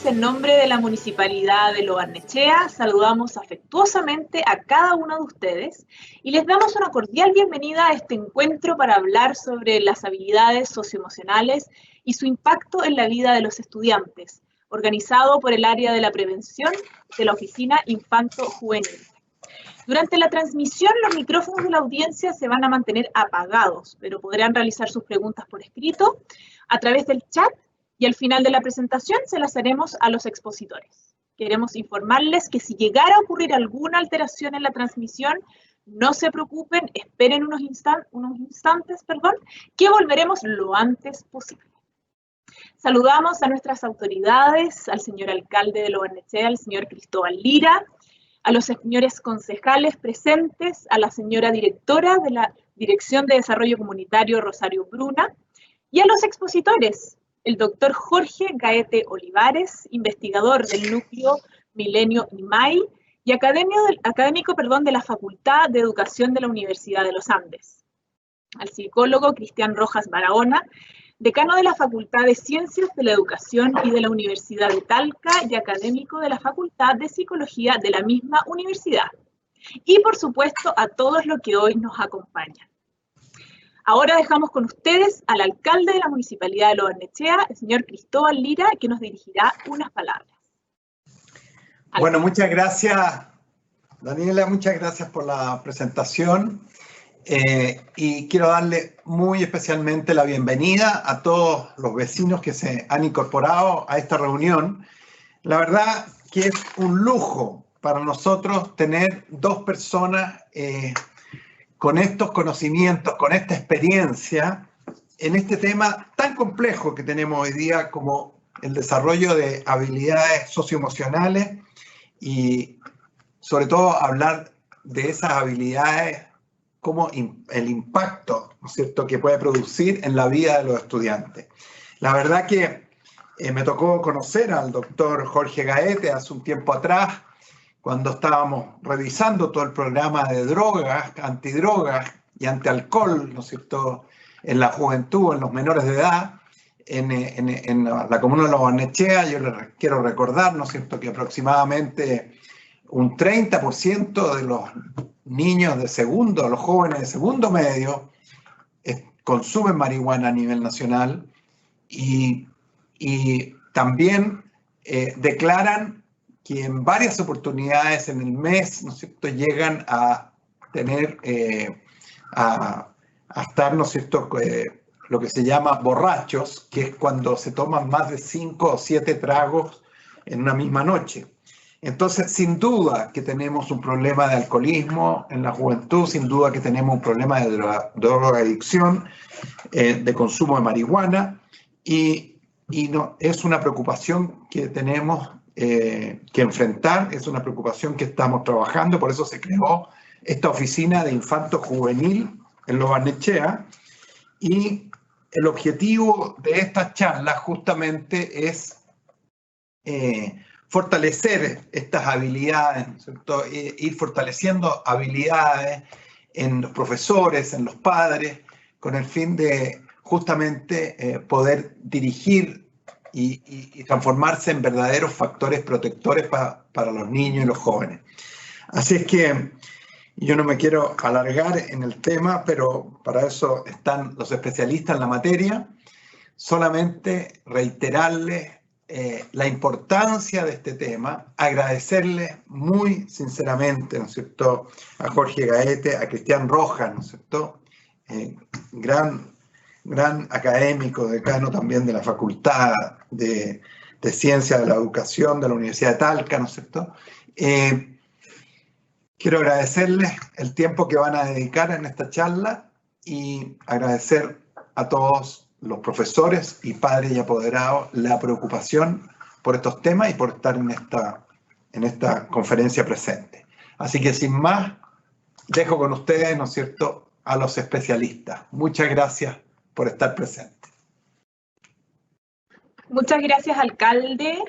en nombre de la Municipalidad de Lo Barnechea, saludamos afectuosamente a cada uno de ustedes y les damos una cordial bienvenida a este encuentro para hablar sobre las habilidades socioemocionales y su impacto en la vida de los estudiantes, organizado por el área de la prevención de la Oficina Infanto-Juvenil. Durante la transmisión, los micrófonos de la audiencia se van a mantener apagados, pero podrán realizar sus preguntas por escrito a través del chat y al final de la presentación se las haremos a los expositores. Queremos informarles que si llegara a ocurrir alguna alteración en la transmisión, no se preocupen, esperen unos instantes, que volveremos lo antes posible. Saludamos a nuestras autoridades, al señor alcalde de Lo Barnechea, al señor Cristóbal Lira, a los señores concejales presentes, a la señora directora de la Dirección de Desarrollo Comunitario, Rosario Bruna, y a los expositores, el doctor Jorge Gaete Olivares, investigador del núcleo Milenio IMAI y académico de la Facultad de Educación de la Universidad de los Andes, al psicólogo Cristian Rojas Barahona, decano de la Facultad de Ciencias de la Educación y de la Universidad de Talca y académico de la Facultad de Psicología de la misma universidad. Y por supuesto a todos los que hoy nos acompañan. Ahora dejamos con ustedes al alcalde de la Municipalidad de Lo Barnechea, el señor Cristóbal Lira, que nos dirigirá unas palabras. Bueno, muchas gracias, Daniela, muchas gracias por la presentación. Y quiero darle muy especialmente la bienvenida a todos los vecinos que se han incorporado a esta reunión. La verdad que es un lujo para nosotros tener dos personas con estos conocimientos, con esta experiencia, en este tema tan complejo que tenemos hoy día como el desarrollo de habilidades socioemocionales y sobre todo hablar de esas habilidades como el impacto, ¿no es cierto?, que puede producir en la vida de los estudiantes. La verdad que me tocó conocer al doctor Jorge Gaete hace un tiempo atrás, cuando estábamos revisando todo el programa de drogas, antidrogas y antialcohol, ¿no es cierto?, en la juventud, en los menores de edad, en la comuna de Lo Barnechea. Yo les quiero recordar, ¿no es cierto?, que aproximadamente un 30% de los niños de segundo, los jóvenes de segundo medio, consumen marihuana a nivel nacional y también declaran que en varias oportunidades en el mes, ¿no es cierto?, llegan a tener, a estar, ¿no es cierto?, lo que se llama borrachos, que es cuando se toman más de 5 o 7 tragos en una misma noche. Entonces, sin duda que tenemos un problema de alcoholismo en la juventud, sin duda que tenemos un problema de drogadicción, de consumo de marihuana, y no, es una preocupación que tenemos que enfrentar, es una preocupación que estamos trabajando, por eso se creó esta oficina de infanto juvenil en Lo Barnechea, y el objetivo de esta charla justamente es fortalecer estas habilidades, ¿no es cierto?, ir fortaleciendo habilidades en los profesores, en los padres, con el fin de justamente poder dirigir y transformarse en verdaderos factores protectores para los niños y los jóvenes. Así es que yo no me quiero alargar en el tema, pero para eso están los especialistas en la materia. Solamente reiterarles la importancia de este tema, agradecerle muy sinceramente, ¿no es cierto?, a Jorge Gaete, a Cristian Rojas, ¿no es cierto?, gran académico, decano también de la Facultad de Ciencias de la Educación de la Universidad de Talca, ¿no es cierto? Quiero agradecerles el tiempo que van a dedicar en esta charla y agradecer a todos los profesores y padres y apoderados la preocupación por estos temas y por estar en esta conferencia presente. Así que sin más, dejo con ustedes, ¿no es cierto?, a los especialistas. Muchas gracias por estar presentes. Muchas gracias, alcalde.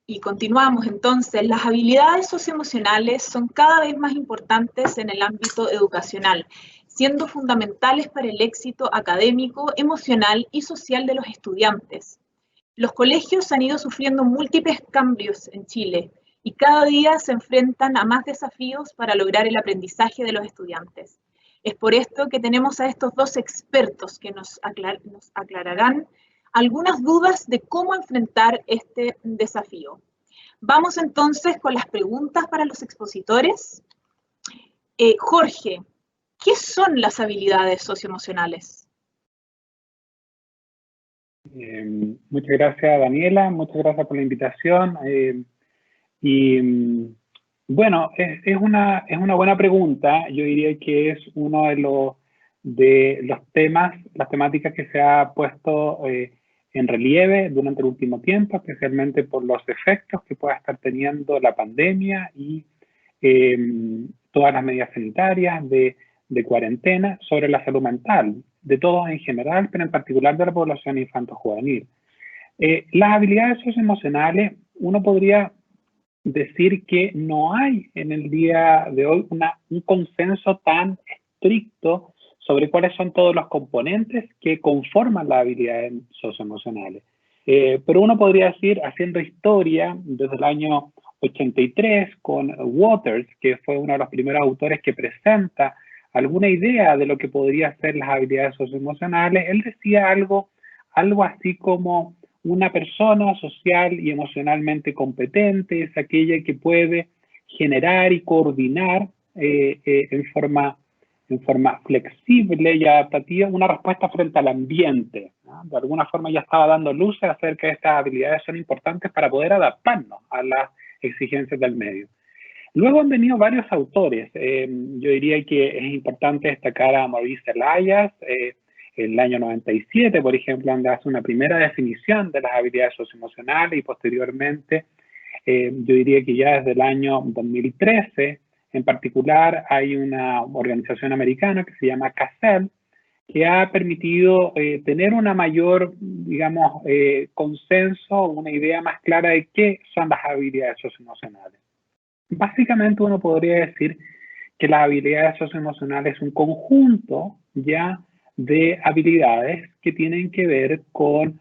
Y continuamos entonces. Las habilidades socioemocionales son cada vez más importantes en el ámbito educacional, siendo fundamentales para el éxito académico, emocional y social de los estudiantes. Los colegios han ido sufriendo múltiples cambios en Chile y cada día se enfrentan a más desafíos para lograr el aprendizaje de los estudiantes. Es por esto que tenemos a estos dos expertos que nos aclararán algunas dudas de cómo enfrentar este desafío. Vamos entonces con las preguntas para los expositores. Jorge, ¿qué son las habilidades socioemocionales? Muchas gracias, Daniela, muchas gracias por la invitación. Bueno, es una buena pregunta. Yo diría que es uno de los temas, las temáticas que se ha puesto en relieve durante el último tiempo, especialmente por los efectos que pueda estar teniendo la pandemia y todas las medidas sanitarias de cuarentena sobre la salud mental, de todos en general, pero en particular de la población infanto-juvenil. Las habilidades socioemocionales, uno podría decir que no hay en el día de hoy un consenso tan estricto sobre cuáles son todos los componentes que conforman las habilidades socioemocionales. Pero uno podría decir, haciendo historia desde el año 83 con Waters, que fue uno de los primeros autores que presenta alguna idea de lo que podría ser las habilidades socioemocionales, él decía algo así como: una persona social y emocionalmente competente es aquella que puede generar y coordinar en forma flexible y adaptativa una respuesta frente al ambiente, ¿no? De alguna forma ya estaba dando luces acerca de estas habilidades, son importantes para poder adaptarnos a las exigencias del medio. Luego han venido varios autores. Yo diría que es importante destacar a Maurice Elias, en el año 97, por ejemplo, donde hace una primera definición de las habilidades socioemocionales, y posteriormente, yo diría que ya desde el año 2013, en particular, hay una organización americana que se llama CASEL, que ha permitido tener una mayor, digamos, consenso, una idea más clara de qué son las habilidades socioemocionales. Básicamente uno podría decir que las habilidades socioemocionales es un conjunto ya de habilidades que tienen que ver con,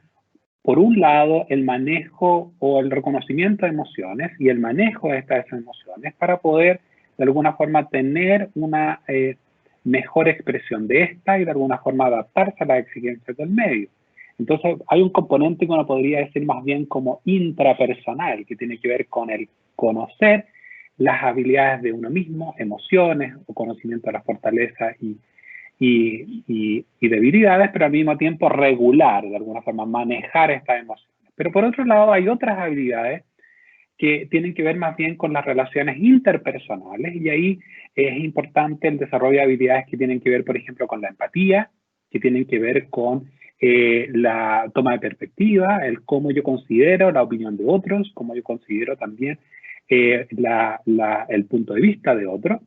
por un lado, el manejo o el reconocimiento de emociones y el manejo de estas emociones para poder, de alguna forma, tener una mejor expresión de esta y de alguna forma adaptarse a las exigencias del medio. Entonces, hay un componente que uno podría decir más bien como intrapersonal, que tiene que ver con el conocer las habilidades de uno mismo, emociones o conocimiento de las fortalezas y debilidades, pero al mismo tiempo regular, de alguna forma, manejar estas emociones. Pero por otro lado, hay otras habilidades que tienen que ver más bien con las relaciones interpersonales, y ahí es importante el desarrollo de habilidades que tienen que ver, por ejemplo, con la empatía, que tienen que ver con la toma de perspectiva, el cómo yo considero la opinión de otros, cómo yo considero también el punto de vista de otros.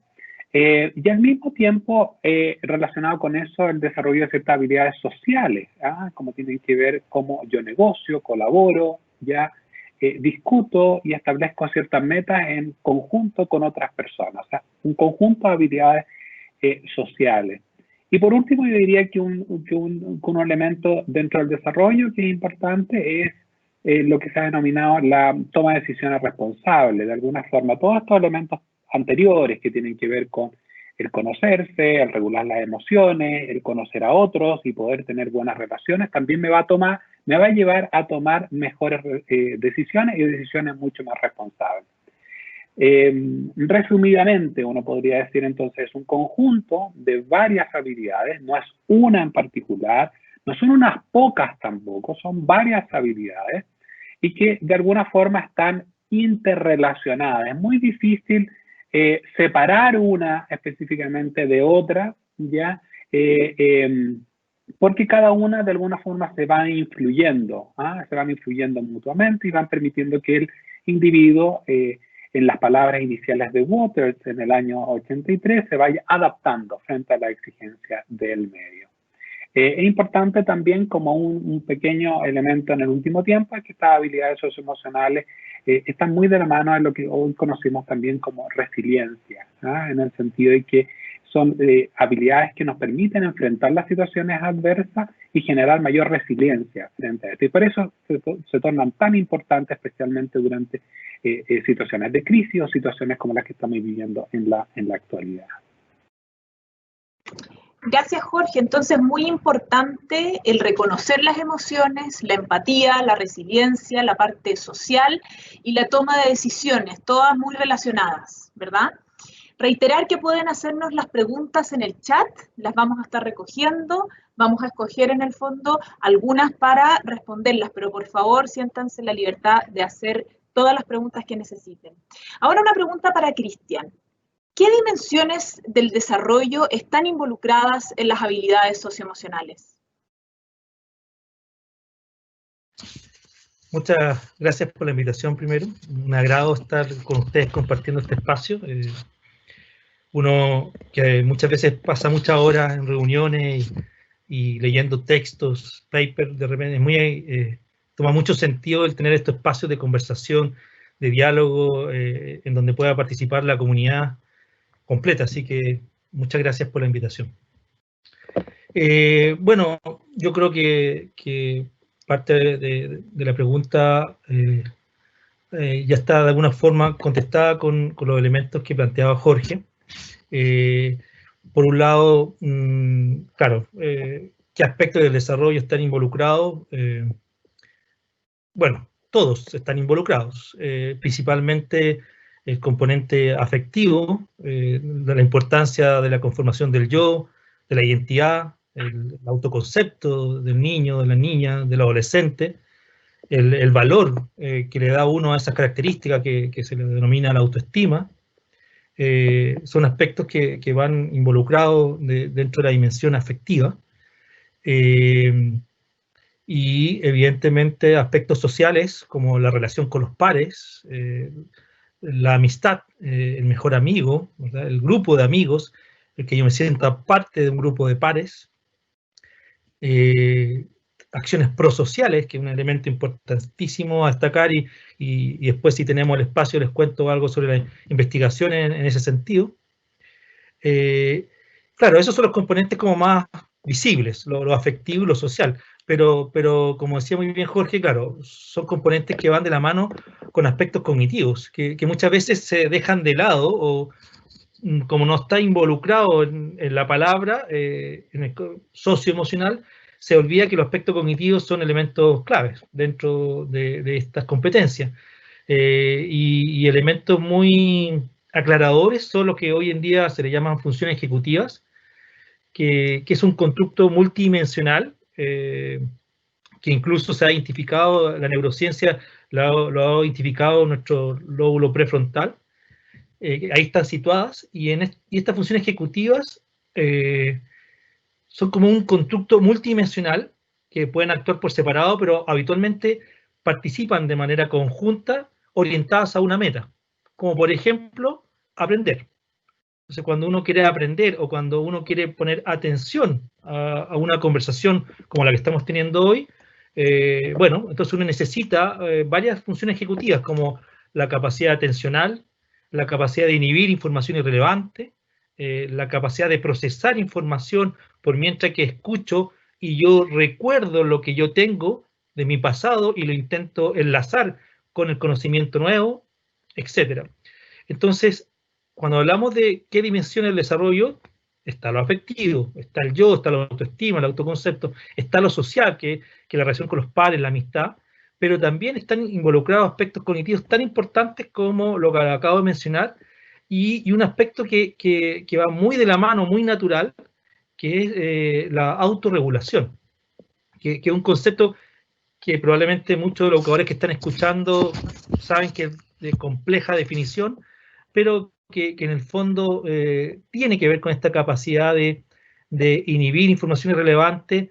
Y al mismo tiempo, relacionado con eso, el desarrollo de ciertas habilidades sociales, como tienen que ver cómo yo negocio, colaboro, discuto y establezco ciertas metas en conjunto con otras personas, o sea, un conjunto de habilidades sociales. Y por último, yo diría que un elemento dentro del desarrollo que es importante es lo que se ha denominado la toma de decisiones responsables. De alguna forma, todos estos elementos anteriores que tienen que ver con el conocerse, el regular las emociones, el conocer a otros y poder tener buenas relaciones, también me va a llevar a tomar mejores decisiones y decisiones mucho más responsables. Resumidamente, uno podría decir entonces un conjunto de varias habilidades, no es una en particular, no son unas pocas tampoco, son varias habilidades y que de alguna forma están interrelacionadas. Es muy difícil separar una específicamente de otra, porque cada una de alguna forma se van influyendo, se van influyendo mutuamente y van permitiendo que el individuo, en las palabras iniciales de Waters en el año 83, se vaya adaptando frente a la exigencia del medio. Es importante también como un pequeño elemento en el último tiempo es que estas habilidades socioemocionales están muy de la mano de lo que hoy conocemos también como resiliencia, en el sentido de que son habilidades que nos permiten enfrentar las situaciones adversas y generar mayor resiliencia frente a esto. Y por eso se tornan tan importantes, especialmente durante situaciones de crisis o situaciones como las que estamos viviendo en la actualidad. Gracias, Jorge. Entonces, muy importante el reconocer las emociones, la empatía, la resiliencia, la parte social y la toma de decisiones, todas muy relacionadas, ¿verdad? Reiterar que pueden hacernos las preguntas en el chat, las vamos a estar recogiendo, vamos a escoger en el fondo algunas para responderlas, pero por favor siéntanse en la libertad de hacer todas las preguntas que necesiten. Ahora una pregunta para Cristian. ¿Qué dimensiones del desarrollo están involucradas en las habilidades socioemocionales? Muchas gracias por la invitación primero. Un agrado estar con ustedes compartiendo este espacio. Uno que muchas veces pasa muchas horas en reuniones y leyendo textos, papers, de repente toma mucho sentido el tener estos espacios de conversación, de diálogo, en donde pueda participar la comunidad completa, así que muchas gracias por la invitación. Bueno, yo creo que parte de la pregunta ya está de alguna forma contestada con los elementos que planteaba Jorge. Por un lado, claro, ¿qué aspectos del desarrollo están involucrados? Bueno, todos están involucrados, principalmente el componente afectivo, de la importancia de la conformación del yo, de la identidad, el autoconcepto del niño, de la niña, del adolescente, el valor que le da uno a esas características que se le denomina la autoestima. Son aspectos que van involucrados dentro de la dimensión afectiva. Y evidentemente aspectos sociales como la relación con los pares, la amistad, el mejor amigo, ¿verdad? El grupo de amigos, el que yo me sienta parte de un grupo de pares, acciones prosociales, que es un elemento importantísimo a destacar, y después si tenemos el espacio les cuento algo sobre la investigación en ese sentido. Claro, esos son los componentes como más visibles, lo afectivo y lo social, pero como decía muy bien Jorge, claro, son componentes que van de la mano con aspectos cognitivos, que muchas veces se dejan de lado, o como no está involucrado en la palabra, en el socioemocional, se olvida que los aspectos cognitivos son elementos claves dentro de estas competencias. Y elementos muy aclaradores son los que hoy en día se le llaman funciones ejecutivas, que es un constructo multidimensional, que incluso se ha identificado, la neurociencia lo ha identificado nuestro lóbulo prefrontal. Ahí están situadas, y estas funciones ejecutivas son como un constructo multidimensional que pueden actuar por separado, pero habitualmente participan de manera conjunta, orientadas a una meta, como por ejemplo, aprender. Entonces, cuando uno quiere aprender o cuando uno quiere poner atención a una conversación como la que estamos teniendo hoy, bueno, entonces uno necesita varias funciones ejecutivas, como la capacidad atencional, la capacidad de inhibir información irrelevante, la capacidad de procesar información por mientras que escucho y yo recuerdo lo que yo tengo de mi pasado y lo intento enlazar con el conocimiento nuevo, etc. Entonces, cuando hablamos de qué dimensiona el desarrollo, está lo afectivo, está el yo, está la autoestima, el autoconcepto, está lo social, que la relación con los pares, la amistad, pero también están involucrados aspectos cognitivos tan importantes como lo que acabo de mencionar, y un aspecto que va muy de la mano, muy natural, que es la autorregulación, que es un concepto que probablemente muchos de los educadores que están escuchando saben que es de compleja definición, pero que en el fondo tiene que ver con esta capacidad de inhibir información irrelevante,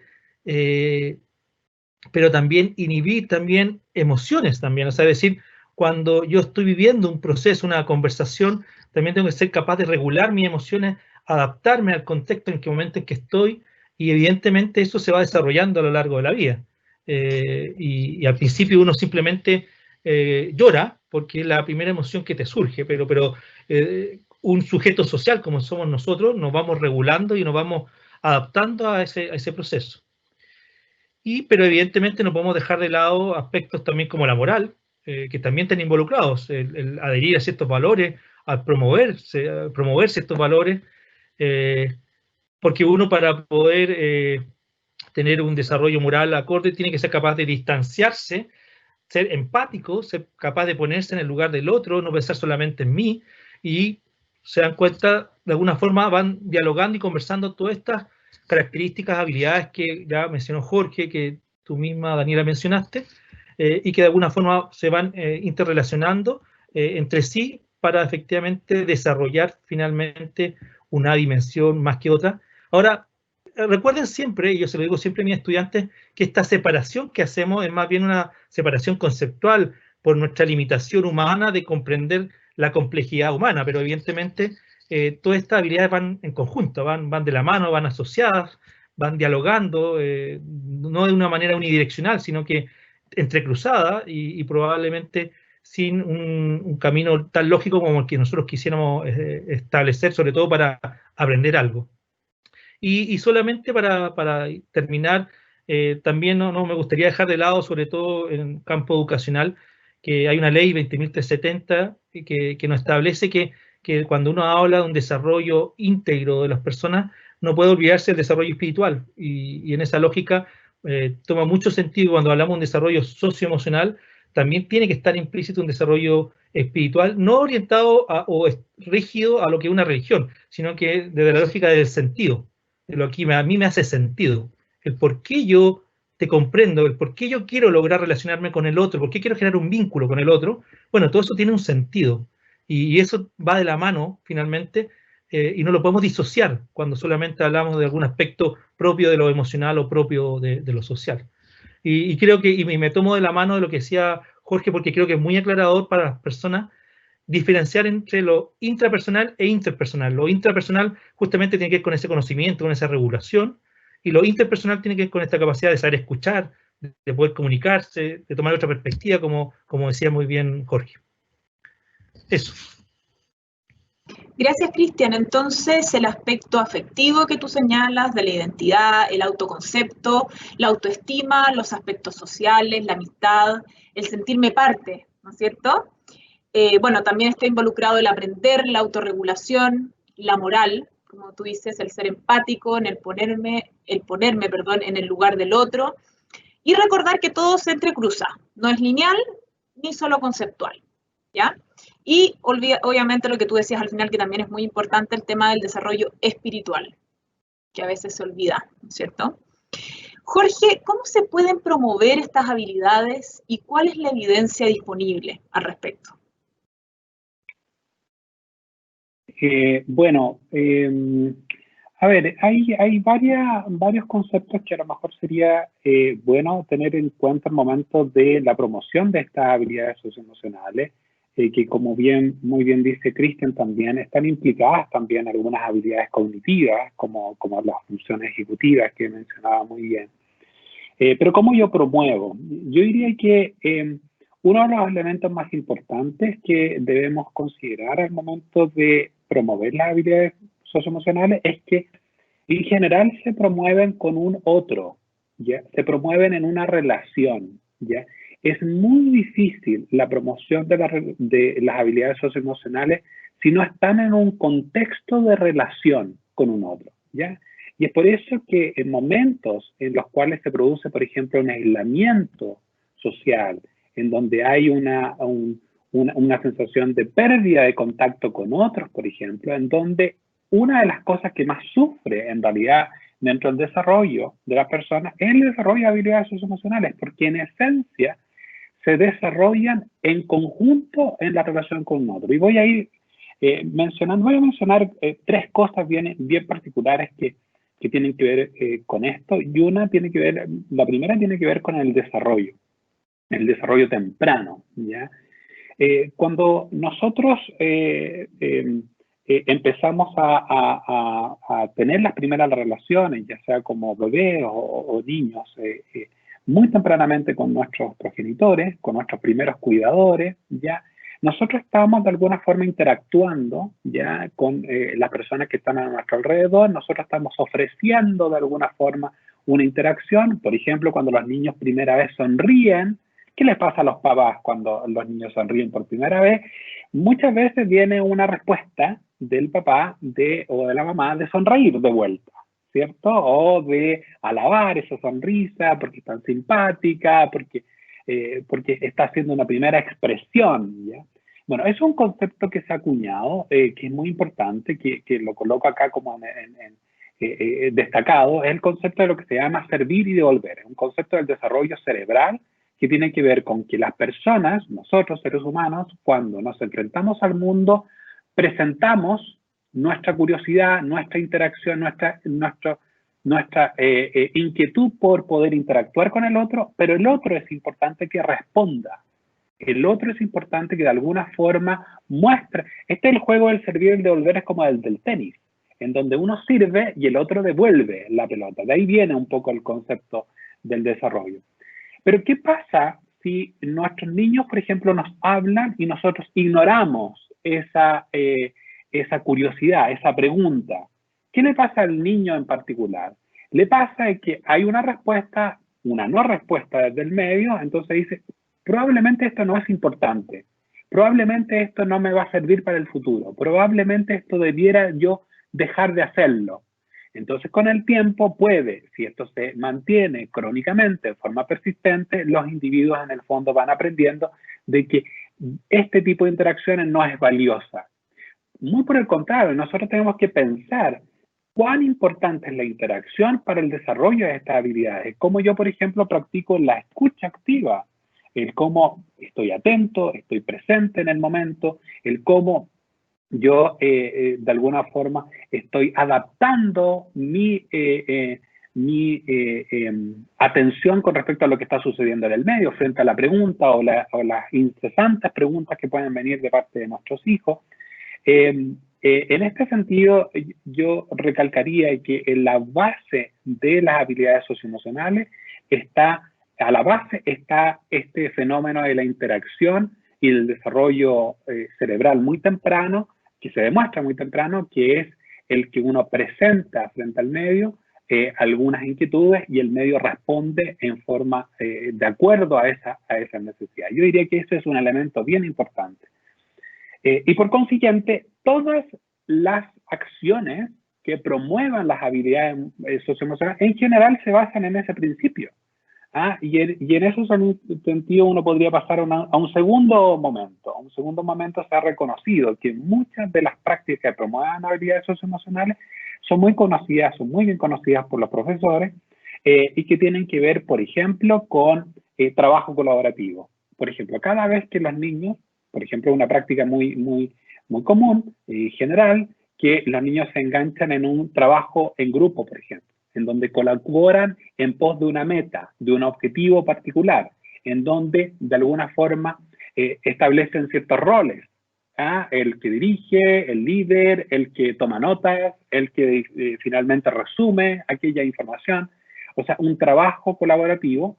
pero también inhibir también emociones también, o sea, es decir, cuando yo estoy viviendo un proceso, una conversación, también tengo que ser capaz de regular mis emociones, adaptarme al contexto en qué momento en que estoy, y evidentemente eso se va desarrollando a lo largo de la vida. Y al principio uno simplemente llora porque es la primera emoción que te surge, pero un sujeto social como somos nosotros, nos vamos regulando y nos vamos adaptando a ese proceso. Pero evidentemente no podemos dejar de lado aspectos también como la moral, que también están involucrados, el adherir a ciertos valores, a promover ciertos valores, porque uno para poder tener un desarrollo moral acorde tiene que ser capaz de distanciarse, ser empático, ser capaz de ponerse en el lugar del otro, no pensar solamente en mí, y se dan cuenta, de alguna forma van dialogando y conversando todas estas características, habilidades que ya mencionó Jorge, que tú misma, Daniela, mencionaste, y que de alguna forma se van interrelacionando entre sí para efectivamente desarrollar finalmente una dimensión más que otra. Ahora, recuerden siempre, y yo se lo digo siempre a mis estudiantes, que esta separación que hacemos es más bien una separación conceptual por nuestra limitación humana de comprender la complejidad humana, pero evidentemente todas estas habilidades van en conjunto, van de la mano, van asociadas, van dialogando, no de una manera unidireccional, sino que entrecruzada y probablemente sin un camino tan lógico como el que nosotros quisiéramos establecer, sobre todo para aprender algo. Y solamente para terminar, también no me gustaría dejar de lado, sobre todo en el campo educacional, que hay una ley 20.370 que nos establece que cuando uno habla de un desarrollo íntegro de las personas, no puede olvidarse el desarrollo espiritual. Y en esa lógica toma mucho sentido cuando hablamos de un desarrollo socioemocional, también tiene que estar implícito un desarrollo espiritual, no orientado o rígido a lo que es una religión, sino que desde la lógica del sentido, de lo que a mí me hace sentido, el por qué yo te comprendo, el por qué yo quiero lograr relacionarme con el otro, por qué quiero generar un vínculo con el otro. Bueno, todo eso tiene un sentido y eso va de la mano finalmente y no lo podemos disociar cuando solamente hablamos de algún aspecto propio de lo emocional o propio de lo social. Y creo que, y me tomo de la mano de lo que decía Jorge, porque creo que es muy aclarador para las personas diferenciar entre lo intrapersonal e interpersonal. Lo intrapersonal justamente tiene que ver con ese conocimiento, con esa regulación, y lo interpersonal tiene que ver con esta capacidad de saber escuchar, de poder comunicarse, de tomar otra perspectiva, como decía muy bien Jorge. Eso. Gracias, Cristian. Entonces, el aspecto afectivo que tú señalas de la identidad, el autoconcepto, la autoestima, los aspectos sociales, la amistad, el sentirme parte, ¿no es cierto? Bueno, también está involucrado el aprender, la autorregulación, la moral, como tú dices, el ser empático, en el ponerme, en el lugar del otro, y recordar que todo se entrecruza, no es lineal ni solo conceptual, ¿ya? Y obviamente lo que tú decías al final, que también es muy importante, el tema del desarrollo espiritual, que a veces se olvida, ¿no es cierto? Jorge, ¿cómo se pueden promover estas habilidades y cuál es la evidencia disponible al respecto? A ver, hay varios conceptos que a lo mejor sería bueno tener en cuenta al momento de la promoción de estas habilidades socioemocionales, que como muy bien dice Cristian también, están implicadas también algunas habilidades cognitivas, como las funciones ejecutivas que mencionaba muy bien. Pero ¿cómo yo promuevo? Yo diría que uno de los elementos más importantes que debemos considerar al momento de promover las habilidades socioemocionales es que en general se promueven con un otro, ¿ya? Se promueven en una relación, ¿ya? Es muy difícil la promoción de las habilidades socioemocionales si no están en un contexto de relación con un otro, ¿ya? Y es por eso que en momentos en los cuales se produce, por ejemplo, un aislamiento social, en donde hay una sensación de pérdida de contacto con otros, por ejemplo, en donde una de las cosas que más sufre en realidad dentro del desarrollo de las personas es el desarrollo de habilidades socioemocionales, porque en esencia se desarrollan en conjunto en la relación con otro. Y voy a ir mencionar tres cosas bien particulares que tienen que ver con esto, y la primera tiene que ver con el desarrollo temprano, ¿ya? Cuando nosotros empezamos a tener las primeras relaciones, ya sea como bebés o niños, muy tempranamente con nuestros progenitores, con nuestros primeros cuidadores, ya nosotros estamos de alguna forma interactuando ya con las personas que están a nuestro alrededor, nosotros estamos ofreciendo de alguna forma una interacción. Por ejemplo, cuando los niños primera vez sonríen, ¿qué les pasa a los papás cuando los niños sonríen por primera vez? Muchas veces viene una respuesta del papá o de la mamá de sonreír de vuelta, ¿cierto? O de alabar esa sonrisa porque es tan simpática, porque está haciendo una primera expresión, ¿ya? Bueno, es un concepto que se ha acuñado, que es muy importante, que lo coloco acá como destacado, es el concepto de lo que se llama servir y devolver. Es un concepto del desarrollo cerebral que tiene que ver con que las personas, nosotros seres humanos, cuando nos enfrentamos al mundo, presentamos nuestra curiosidad, nuestra interacción, nuestra inquietud por poder interactuar con el otro, pero el otro es importante que responda. El otro es importante que de alguna forma muestre. Este es el juego del servir y el devolver, es como el del tenis, en donde uno sirve y el otro devuelve la pelota. De ahí viene un poco el concepto del desarrollo. Pero ¿qué pasa si nuestros niños, por ejemplo, nos hablan y nosotros ignoramos esa curiosidad, esa pregunta? ¿Qué le pasa al niño en particular? Le pasa que hay una respuesta, una no respuesta desde el medio, entonces dice, probablemente esto no es importante, probablemente esto no me va a servir para el futuro, probablemente esto debiera yo dejar de hacerlo. Entonces, con el tiempo puede, si esto se mantiene crónicamente, de forma persistente, los individuos en el fondo van aprendiendo de que este tipo de interacciones no es valiosa. Muy por el contrario, nosotros tenemos que pensar cuán importante es la interacción para el desarrollo de estas habilidades. Como yo, por ejemplo, practico la escucha activa, el cómo estoy atento, estoy presente en el momento, el cómo yo de alguna forma estoy adaptando mi atención con respecto a lo que está sucediendo en el medio frente a la pregunta o las incesantes preguntas que pueden venir de parte de nuestros hijos. En este sentido, yo recalcaría que en la base de las habilidades socioemocionales a la base está este fenómeno de la interacción y el desarrollo cerebral muy temprano, que se demuestra muy temprano, que es el que uno presenta frente al medio algunas inquietudes y el medio responde en forma de acuerdo a esa necesidad. Yo diría que ese es un elemento bien importante. Y por consiguiente, todas las acciones que promuevan las habilidades socioemocionales en general se basan en ese principio. Y en ese sentido uno podría pasar a un segundo momento. A un segundo momento se ha reconocido que muchas de las prácticas que promueven habilidades socioemocionales son muy conocidas, son muy bien conocidas por los profesores y que tienen que ver, por ejemplo, con trabajo colaborativo. Por ejemplo, cada vez que los niños, por ejemplo, una práctica muy común y general, que los niños se enganchan en un trabajo en grupo, por ejemplo, en donde colaboran en pos de una meta, de un objetivo particular, en donde de alguna forma establecen ciertos roles. El que dirige, el líder, el que toma notas, el que finalmente resume aquella información. O sea, un trabajo colaborativo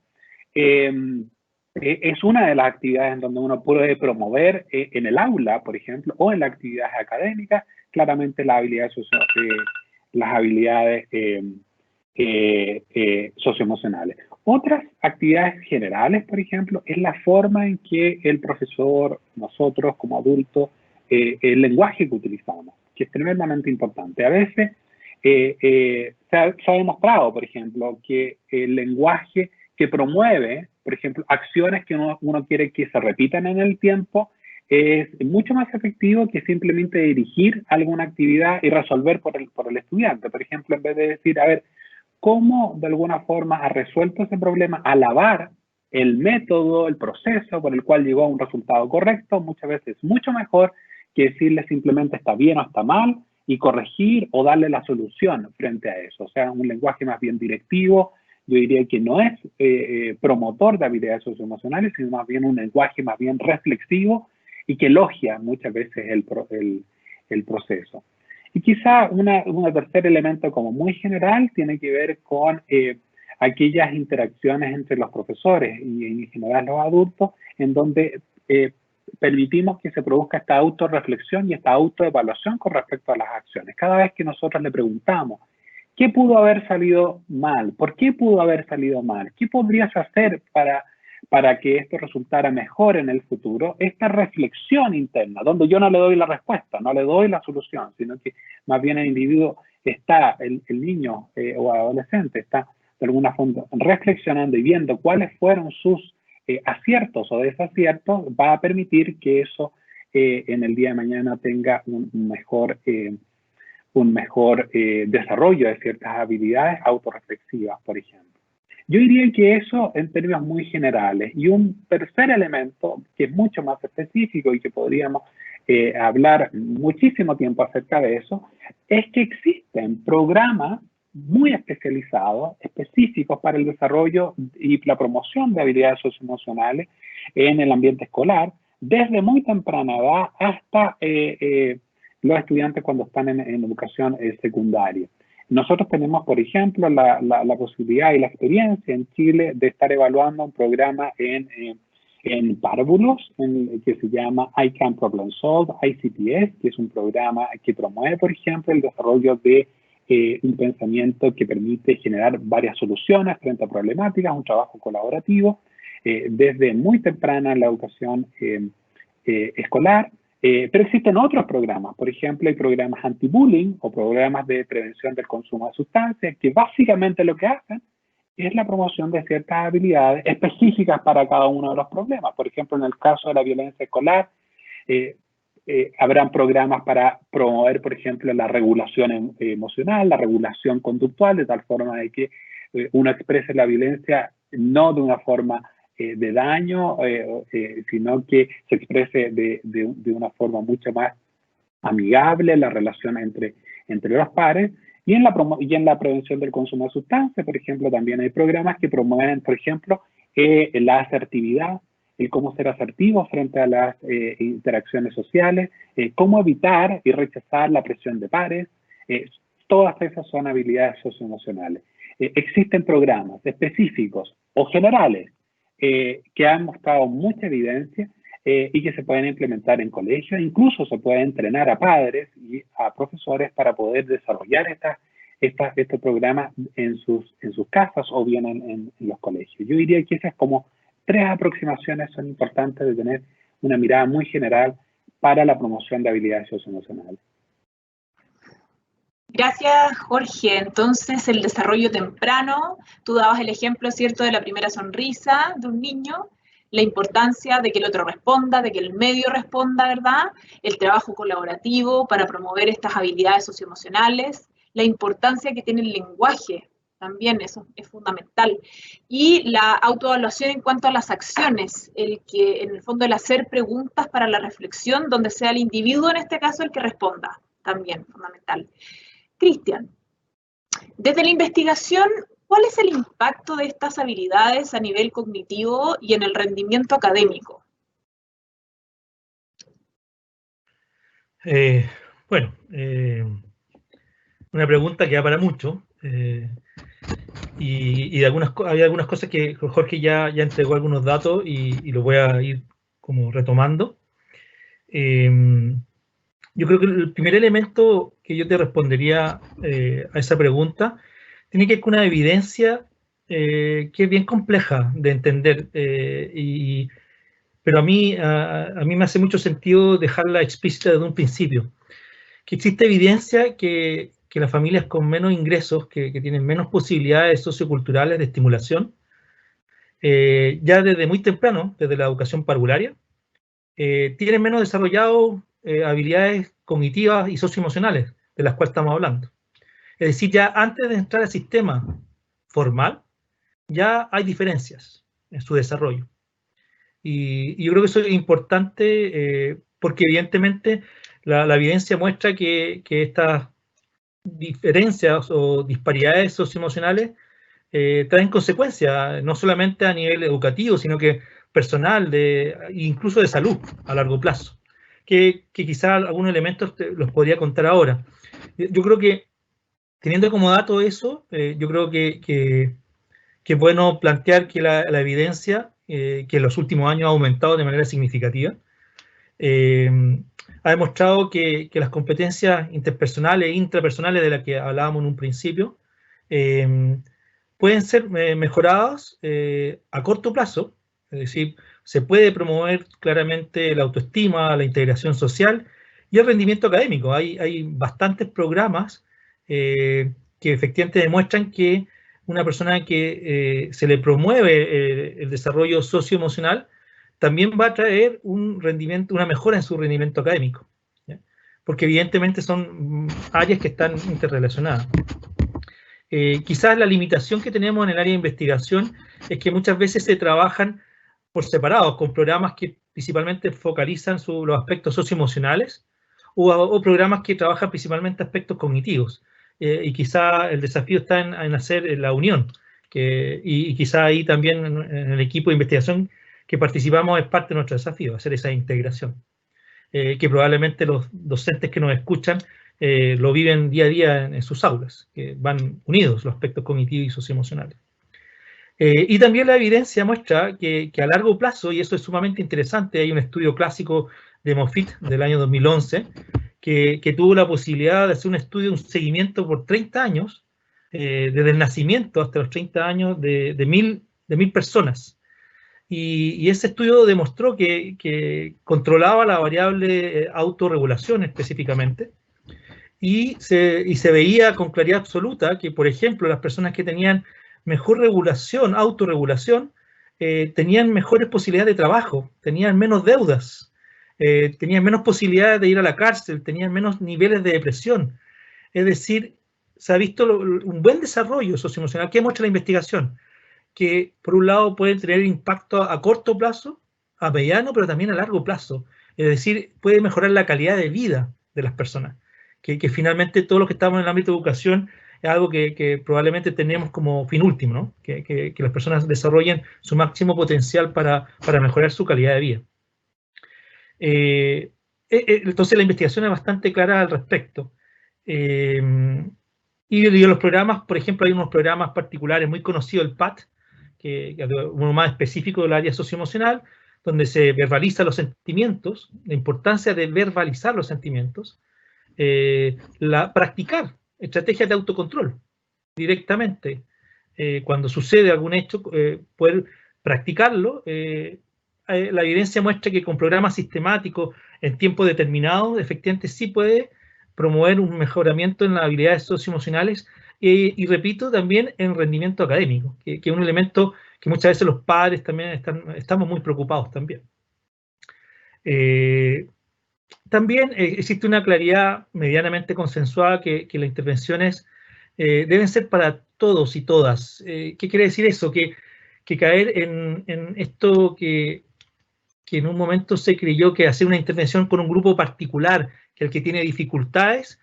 es una de las actividades en donde uno puede promover en el aula, por ejemplo, o en las actividades académicas, claramente las habilidades socioemocionales. Otras actividades generales, por ejemplo, es la forma en que el profesor, nosotros como adultos, el lenguaje que utilizamos, que es tremendamente importante. A veces se ha demostrado, por ejemplo, que el lenguaje que promueve, por ejemplo, acciones que uno quiere que se repitan en el tiempo, es mucho más efectivo que simplemente dirigir alguna actividad y resolver por el estudiante. Por ejemplo, en vez de decir, a ver, ¿cómo de alguna forma ha resuelto ese problema? Alabar el método, el proceso por el cual llegó a un resultado correcto, muchas veces es mucho mejor que decirle simplemente está bien o está mal y corregir o darle la solución frente a eso. O sea, un lenguaje más bien directivo, yo diría que no es promotor de habilidades socioemocionales, sino más bien un lenguaje más bien reflexivo y que elogia muchas veces el proceso. Y quizá un tercer elemento como muy general tiene que ver con aquellas interacciones entre los profesores y en general los adultos, en donde permitimos que se produzca esta autorreflexión y esta autoevaluación con respecto a las acciones. Cada vez que nosotros le preguntamos, ¿qué pudo haber salido mal? ¿Por qué pudo haber salido mal? ¿Qué podrías hacer para que esto resultara mejor en el futuro? Esta reflexión interna, donde yo no le doy la respuesta, no le doy la solución, sino que más bien el individuo está, el niño o adolescente está de alguna forma reflexionando y viendo cuáles fueron sus aciertos o desaciertos, va a permitir que eso en el día de mañana tenga un mejor desarrollo de ciertas habilidades autorreflexivas, por ejemplo. Yo diría que eso en términos muy generales. Y un tercer elemento que es mucho más específico y que podríamos hablar muchísimo tiempo acerca de eso, es que existen programas muy especializados, específicos para el desarrollo y la promoción de habilidades socioemocionales en el ambiente escolar, desde muy temprana edad hasta los estudiantes cuando están en educación secundaria. Nosotros tenemos, por ejemplo, la posibilidad y la experiencia en Chile de estar evaluando un programa en párvulos que se llama ICANN Problem Solve, ICPS, que es un programa que promueve, por ejemplo, el desarrollo de un pensamiento que permite generar varias soluciones frente a problemáticas, un trabajo colaborativo, desde muy temprana en la educación escolar. Pero existen otros programas, por ejemplo, hay programas anti-bullying o programas de prevención del consumo de sustancias, que básicamente lo que hacen es la promoción de ciertas habilidades específicas para cada uno de los problemas. Por ejemplo, en el caso de la violencia escolar, habrán programas para promover, por ejemplo, la regulación emocional, la regulación conductual, de tal forma de que uno exprese la violencia no de una forma de daño, sino que se exprese de una forma mucho más amigable la relación entre los pares. Y en la prevención del consumo de sustancias, por ejemplo, también hay programas que promueven, por ejemplo, la asertividad, el cómo ser asertivo frente a las interacciones sociales, cómo evitar y rechazar la presión de pares. Todas esas son habilidades socioemocionales. Existen programas específicos o generales que han mostrado mucha evidencia y que se pueden implementar en colegios. Incluso se puede entrenar a padres y a profesores para poder desarrollar estos programas en sus casas o bien en los colegios. Yo diría que esas como 3 aproximaciones son importantes de tener una mirada muy general para la promoción de habilidades socioemocionales. Gracias, Jorge. Entonces, el desarrollo temprano, tú dabas el ejemplo, ¿cierto?, de la primera sonrisa de un niño, la importancia de que el otro responda, de que el medio responda, ¿verdad? El trabajo colaborativo para promover estas habilidades socioemocionales, la importancia que tiene el lenguaje, también eso es fundamental. Y la autoevaluación en cuanto a las acciones, el que en el fondo el hacer preguntas para la reflexión, donde sea el individuo en este caso el que responda, también fundamental. Cristian, desde la investigación, ¿cuál es el impacto de estas habilidades a nivel cognitivo y en el rendimiento académico? Una pregunta que da para mucho. Y hay algunas cosas que Jorge ya entregó algunos datos y lo voy a ir como retomando. Yo creo que el primer elemento que yo te respondería a esa pregunta tiene que ver con una evidencia que es bien compleja de entender, pero a mí me hace mucho sentido dejarla explícita desde un principio, que existe evidencia que las familias con menos ingresos, que tienen menos posibilidades socioculturales de estimulación, ya desde muy temprano, desde la educación parvularia, tienen menos desarrollado habilidades cognitivas y socioemocionales, de las cuales estamos hablando. Es decir, ya antes de entrar al sistema formal, ya hay diferencias en su desarrollo. Y yo creo que eso es importante porque evidentemente la evidencia muestra que estas diferencias o disparidades socioemocionales traen consecuencias, no solamente a nivel educativo, sino que personal, incluso de salud a largo plazo, que quizás algunos elementos los podría contar ahora. Yo creo que, teniendo como dato eso, yo creo que es bueno plantear que la evidencia, que en los últimos años ha aumentado de manera significativa, Ha demostrado que las competencias interpersonales e intrapersonales de las que hablábamos en un principio pueden ser mejoradas a corto plazo, es decir, se puede promover claramente la autoestima, la integración social y el rendimiento académico. Hay bastantes programas que efectivamente demuestran que una persona que se le promueve el desarrollo socioemocional también va a traer un rendimiento, una mejora en su rendimiento académico, ¿ya? Porque evidentemente son áreas que están interrelacionadas. Quizás la limitación que tenemos en el área de investigación es que muchas veces se trabajan por separado, con programas que principalmente focalizan los aspectos socioemocionales o programas que trabajan principalmente aspectos cognitivos. Y quizá el desafío está en hacer la unión, y quizá ahí también en el equipo de investigación que participamos es parte de nuestro desafío, hacer esa integración, que probablemente los docentes que nos escuchan lo viven día a día en sus aulas, que van unidos los aspectos cognitivos y socioemocionales. Y también la evidencia muestra que a largo plazo, y eso es sumamente interesante, hay un estudio clásico de Moffitt del año 2011, que tuvo la posibilidad de hacer un estudio, un seguimiento por 30 años, desde el nacimiento hasta los 30 años de mil personas. Y ese estudio demostró que controlaba la variable autorregulación específicamente, y se veía con claridad absoluta que, por ejemplo, las personas que tenían mejor regulación, autorregulación, tenían mejores posibilidades de trabajo, tenían menos deudas, tenían menos posibilidades de ir a la cárcel, tenían menos niveles de depresión. Es decir, se ha visto un buen desarrollo socioemocional. ¿Qué muestra la investigación? Que por un lado pueden tener impacto a corto plazo, a mediano, pero también a largo plazo. Es decir, puede mejorar la calidad de vida de las personas. Que finalmente todos los que estamos en el ámbito de educación es algo que probablemente tenemos como fin último, ¿no? Que las personas desarrollen su máximo potencial para mejorar su calidad de vida. Entonces la investigación es bastante clara al respecto. Y los programas, por ejemplo, hay unos programas particulares muy conocidos, el PAT, que es uno más específico del área socioemocional, donde se verbalizan los sentimientos, la importancia de verbalizar los sentimientos, practicar estrategias de autocontrol directamente. Cuando sucede algún hecho, poder practicarlo. La evidencia muestra que con programas sistemáticos en tiempo determinado, efectivamente sí puede promover un mejoramiento en las habilidades socioemocionales y repito, también en rendimiento académico, que es un elemento que muchas veces los padres también estamos muy preocupados también. También existe una claridad medianamente consensuada que las intervenciones deben ser para todos y todas. ¿Qué quiere decir eso? Que caer en esto que en un momento se creyó que hacer una intervención con un grupo particular, que el que tiene dificultades,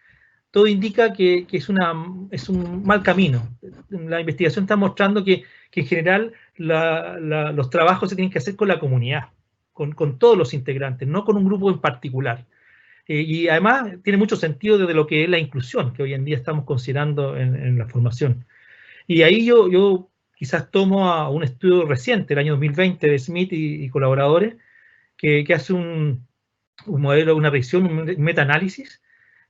todo indica que es un mal camino. La investigación está mostrando que en general los trabajos se tienen que hacer con la comunidad, con todos los integrantes, no con un grupo en particular. Y además tiene mucho sentido desde lo que es la inclusión, que hoy en día estamos considerando en la formación. Y ahí yo quizás tomo a un estudio reciente, el año 2020, de Smith y colaboradores, que hace un modelo, una revisión, un metaanálisis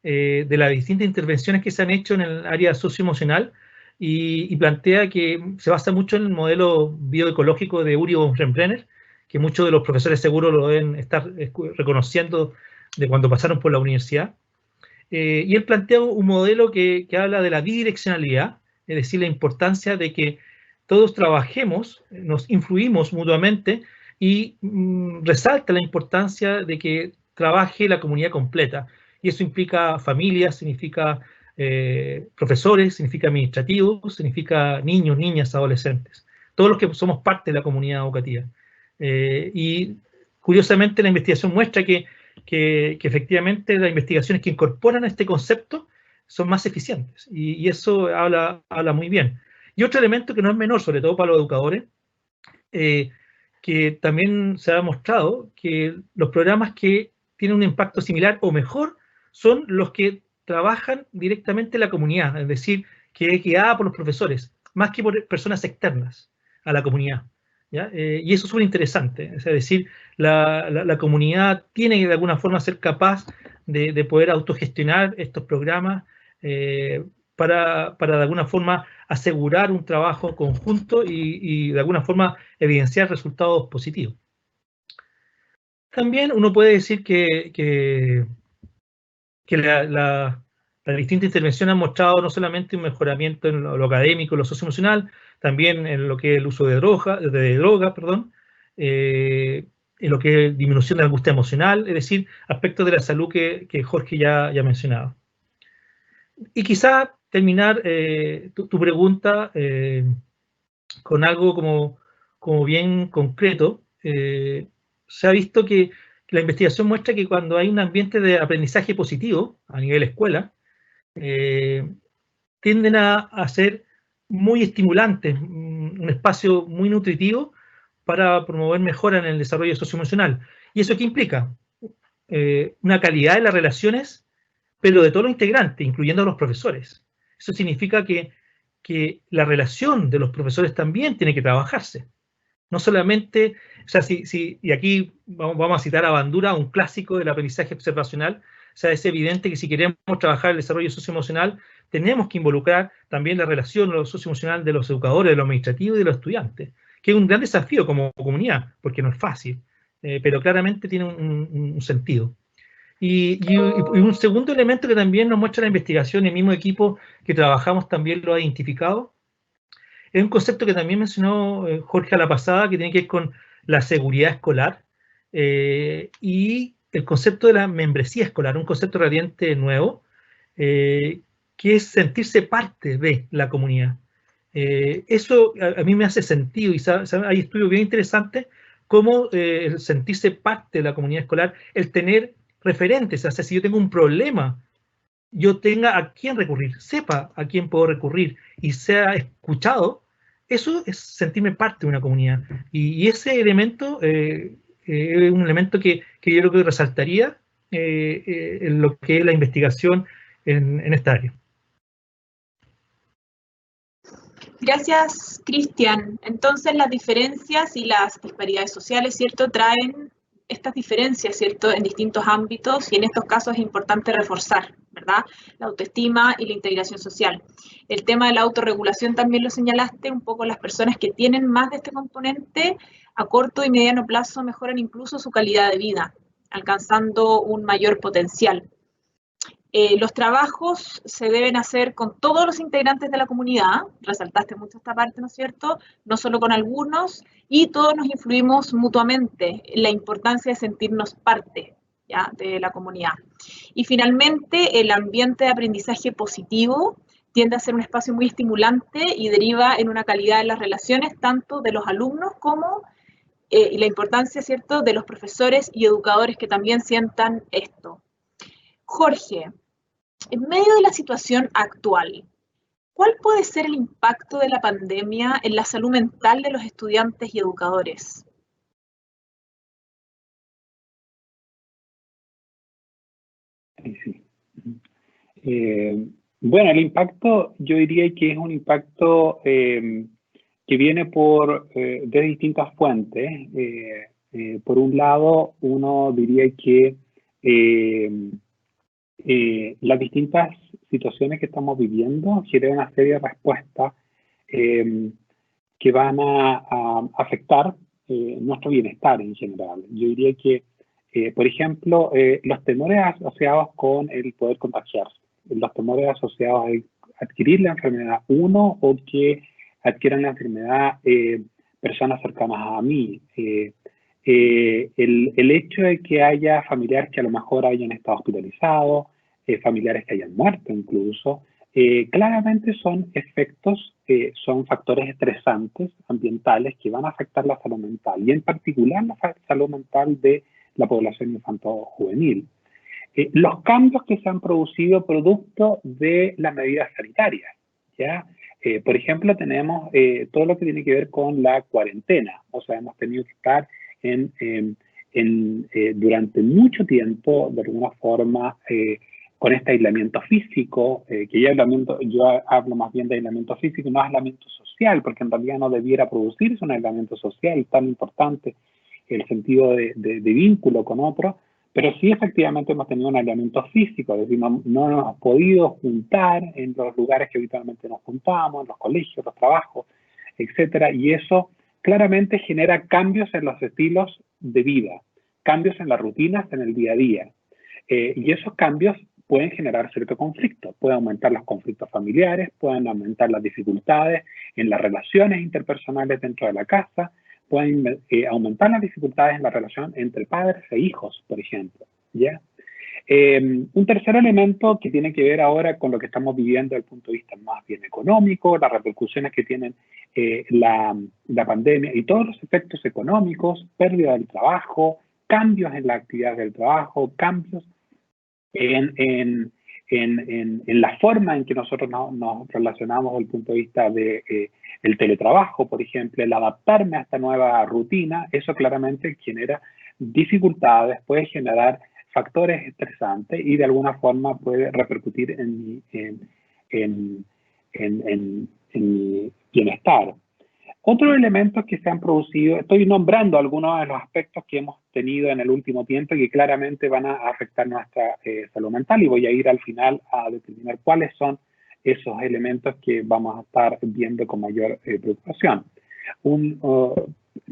de las distintas intervenciones que se han hecho en el área socioemocional y plantea que se basa mucho en el modelo bioecológico de Uri von Rembrenner, que muchos de los profesores seguro lo deben estar reconociendo de cuando pasaron por la universidad. Y él plantea un modelo que habla de la bidireccionalidad, es decir, la importancia de que todos trabajemos, nos influimos mutuamente y resalta la importancia de que trabaje la comunidad completa. Y eso implica familias, significa profesores, significa administrativos, significa niños, niñas, adolescentes. Todos los que somos parte de la comunidad educativa. Y curiosamente la investigación muestra que efectivamente las investigaciones que incorporan este concepto son más eficientes. Y eso habla muy bien. Y otro elemento que no es menor, sobre todo para los educadores, que también se ha demostrado que los programas que tienen un impacto similar o mejor son los que trabajan directamente en la comunidad, es decir, que es guiada por los profesores, más que por personas externas a la comunidad. ¿ya? Y eso es súper interesante, es decir, la comunidad tiene que de alguna forma ser capaz de poder autogestionar estos programas para de alguna forma asegurar un trabajo conjunto y de alguna forma evidenciar resultados positivos. También uno puede decir que las distintas intervenciones han mostrado no solamente un mejoramiento en lo académico, lo socioemocional, también en lo que es el uso de drogas, en lo que es disminución de la angustia emocional, es decir, aspectos de la salud que Jorge ya mencionaba. Y quizá terminar tu pregunta con algo como bien concreto. Se ha visto que la investigación muestra que cuando hay un ambiente de aprendizaje positivo a nivel escuela, tienden a ser muy estimulantes, un espacio muy nutritivo para promover mejora en el desarrollo socioemocional. ¿Y eso qué implica? Una calidad de las relaciones, pero de todos los integrantes, incluyendo a los profesores. Eso significa que la relación de los profesores también tiene que trabajarse. No solamente, o sea, y aquí vamos a citar a Bandura, un clásico del aprendizaje observacional. O sea, es evidente que si queremos trabajar el desarrollo socioemocional, tenemos que involucrar también la relación socioemocional de los educadores, de los administrativos y de los estudiantes, que es un gran desafío como comunidad, porque no es fácil, pero claramente tiene un sentido. Y un segundo elemento que también nos muestra la investigación, el mismo equipo que trabajamos también lo ha identificado, es un concepto que también mencionó Jorge a la pasada, que tiene que ver con la seguridad escolar y el concepto de la membresía escolar, un concepto radiante nuevo, que es sentirse parte de la comunidad. Eso a mí me hace sentido, y hay estudios bien interesantes cómo el sentirse parte de la comunidad escolar, el tener referentes, o sea, si yo tengo un problema, yo tenga a quién recurrir, sepa a quién puedo recurrir y sea escuchado, eso es sentirme parte de una comunidad. Y ese elemento es un elemento que yo creo que resaltaría en lo que es la investigación en esta área. Gracias, Cristian. Entonces, las diferencias y las disparidades sociales, ¿cierto?, traen estas diferencias, ¿cierto?, en distintos ámbitos, y en estos casos es importante reforzar, ¿verdad?, la autoestima y la integración social. El tema de la autorregulación también lo señalaste, un poco las personas que tienen más de este componente a corto y mediano plazo mejoran incluso su calidad de vida, alcanzando un mayor potencial. Los trabajos se deben hacer con todos los integrantes de la comunidad, resaltaste mucho esta parte, ¿no es cierto?, no solo con algunos, y todos nos influimos mutuamente en la importancia de sentirnos parte, ¿ya?, de la comunidad. Y finalmente, el ambiente de aprendizaje positivo tiende a ser un espacio muy estimulante y deriva en una calidad de las relaciones, tanto de los alumnos como y la importancia, ¿cierto?, de los profesores y educadores que también sientan esto. Jorge, en medio de la situación actual, ¿cuál puede ser el impacto de la pandemia en la salud mental de los estudiantes y educadores? Sí. Bueno, el impacto yo diría que es un impacto que viene de distintas fuentes. Por un lado, uno diría que las distintas situaciones que estamos viviendo generan una serie de respuestas que van a afectar nuestro bienestar en general. Yo diría que, por ejemplo, los temores asociados con el poder contagiarse, los temores asociados a adquirir la enfermedad uno o que adquieran la enfermedad personas cercanas a mí, el hecho de que haya familiares que a lo mejor hayan estado hospitalizados, familiares que hayan muerto incluso, claramente son efectos, son factores estresantes ambientales que van a afectar la salud mental y en particular la salud mental de la población infanto-juvenil. Los cambios que se han producido producto de las medidas sanitarias, ¿ya? Por ejemplo, tenemos todo lo que tiene que ver con la cuarentena, o sea, hemos tenido que estar durante mucho tiempo, de alguna forma, con este aislamiento físico, que yo hablo más bien de aislamiento físico, no aislamiento social, porque en realidad no debiera producirse un aislamiento social tan importante en el sentido de vínculo con otros, pero sí efectivamente hemos tenido un aislamiento físico, es decir, no nos hemos podido juntar en los lugares que habitualmente nos juntamos, en los colegios, los trabajos, etcétera, y eso claramente genera cambios en los estilos de vida, cambios en las rutinas en el día a día, y esos cambios pueden generar cierto conflicto, pueden aumentar los conflictos familiares, pueden aumentar las dificultades en las relaciones interpersonales dentro de la casa, pueden aumentar las dificultades en la relación entre padres e hijos, por ejemplo, ¿ya? Un tercer elemento que tiene que ver ahora con lo que estamos viviendo desde el punto de vista más bien económico, las repercusiones que tienen la pandemia y todos los efectos económicos, pérdida del trabajo, cambios en la actividad del trabajo, cambios en la forma en que nosotros nos relacionamos desde el punto de vista de el teletrabajo, por ejemplo, el adaptarme a esta nueva rutina, eso claramente genera dificultades, puede generar factores estresantes y de alguna forma puede repercutir en mi bienestar. Otros elementos que se han producido, estoy nombrando algunos de los aspectos que hemos tenido en el último tiempo y que claramente van a afectar nuestra salud mental, y voy a ir al final a determinar cuáles son esos elementos que vamos a estar viendo con mayor preocupación.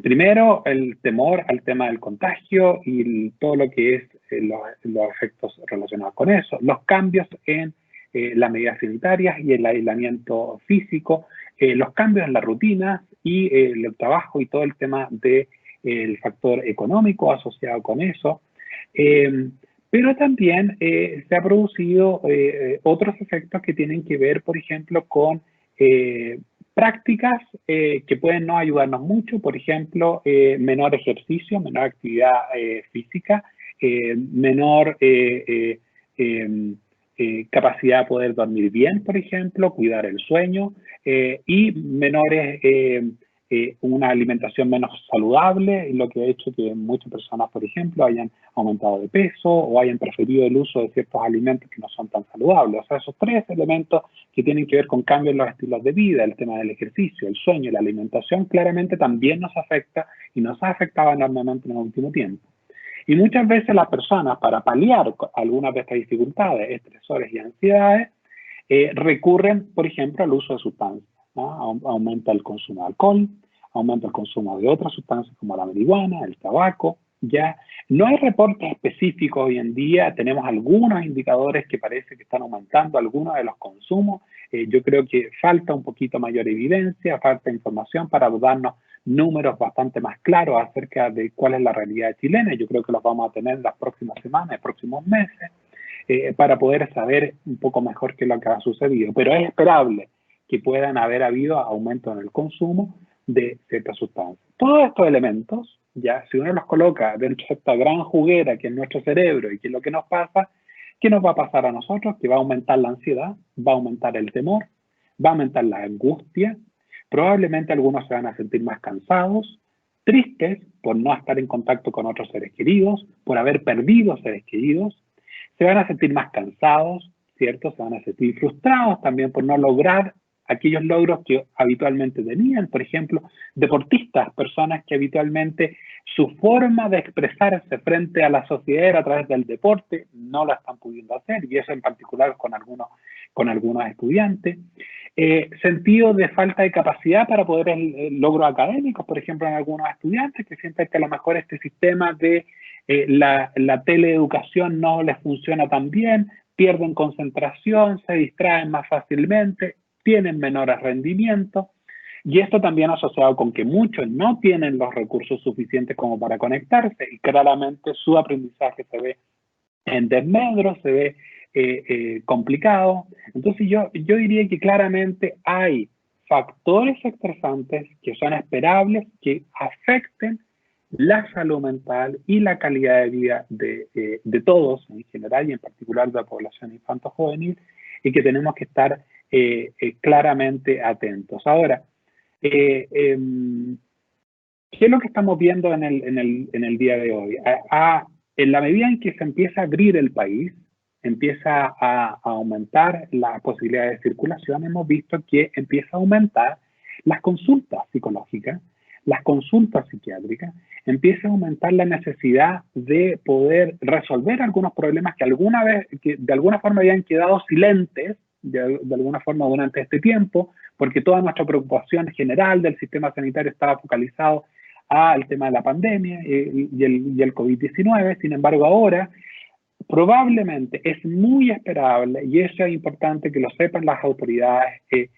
Primero, el temor al tema del contagio y todo lo que es los efectos relacionados con eso, los cambios en las medidas sanitarias y el aislamiento físico, los cambios en la rutina y el trabajo y todo el tema del factor económico asociado con eso. Pero también se ha producido otros efectos que tienen que ver, por ejemplo, con prácticas que pueden no ayudarnos mucho, por ejemplo, menor ejercicio, menor actividad física, menor capacidad de poder dormir bien, por ejemplo, cuidar el sueño y una alimentación menos saludable, lo que ha hecho que muchas personas, por ejemplo, hayan aumentado de peso o hayan preferido el uso de ciertos alimentos que no son tan saludables. O sea, esos tres elementos que tienen que ver con cambios en los estilos de vida, el tema del ejercicio, el sueño y la alimentación, claramente también nos afecta y nos ha afectado enormemente en el último tiempo. Y muchas veces las personas, para paliar algunas de estas dificultades, estresores y ansiedades, recurren, por ejemplo, al uso de sustancias, ¿no? Aumenta el consumo de alcohol, aumenta el consumo de otras sustancias como la marihuana, el tabaco, ya. No hay reportes específicos hoy en día, tenemos algunos indicadores que parece que están aumentando algunos de los consumos. Yo creo que falta un poquito mayor evidencia, falta información para darnos números bastante más claros acerca de cuál es la realidad chilena. Yo creo que los vamos a tener las próximas semanas, próximos meses, para poder saber un poco mejor qué es lo que ha sucedido. Pero es esperable que puedan haber habido aumentos en el consumo de ciertas sustancias. Todos estos elementos, ya si uno los coloca dentro de esta gran juguera que es nuestro cerebro y que es lo que nos pasa, ¿qué nos va a pasar a nosotros? Que va a aumentar la ansiedad, va a aumentar el temor, va a aumentar la angustia, probablemente algunos se van a sentir más cansados, tristes por no estar en contacto con otros seres queridos, por haber perdido seres queridos, se van a sentir más cansados, ¿cierto? Se van a sentir frustrados también por no lograr aquellos logros que habitualmente tenían. Por ejemplo, deportistas, personas que habitualmente su forma de expresarse frente a la sociedad era a través del deporte, no la están pudiendo hacer, y eso en particular con algunos estudiantes. Sentido de falta de capacidad para poder logros académicos, por ejemplo, en algunos estudiantes que sienten que a lo mejor este sistema de la teleeducación no les funciona tan bien, pierden concentración, se distraen más fácilmente, tienen menores rendimientos, y esto también asociado con que muchos no tienen los recursos suficientes como para conectarse, y claramente su aprendizaje se ve en desmedro, se ve complicado. Entonces yo diría que claramente hay factores estresantes que son esperables, que afecten la salud mental y la calidad de vida de todos en general y en particular de la población infanto-juvenil, y que tenemos que estar claramente atentos. Ahora, ¿qué es lo que estamos viendo en el día de hoy? En la medida en que se empieza a abrir el país, empieza a aumentar las posibilidades de circulación, hemos visto que empieza a aumentar las consultas psicológicas, las consultas psiquiátricas, empieza a aumentar la necesidad de poder resolver algunos problemas que de alguna forma habían quedado silentes, de alguna forma durante este tiempo, porque toda nuestra preocupación general del sistema sanitario estaba focalizado al tema de la pandemia y el COVID-19. Sin embargo, ahora probablemente es muy esperable, y eso es importante que lo sepan las autoridades, que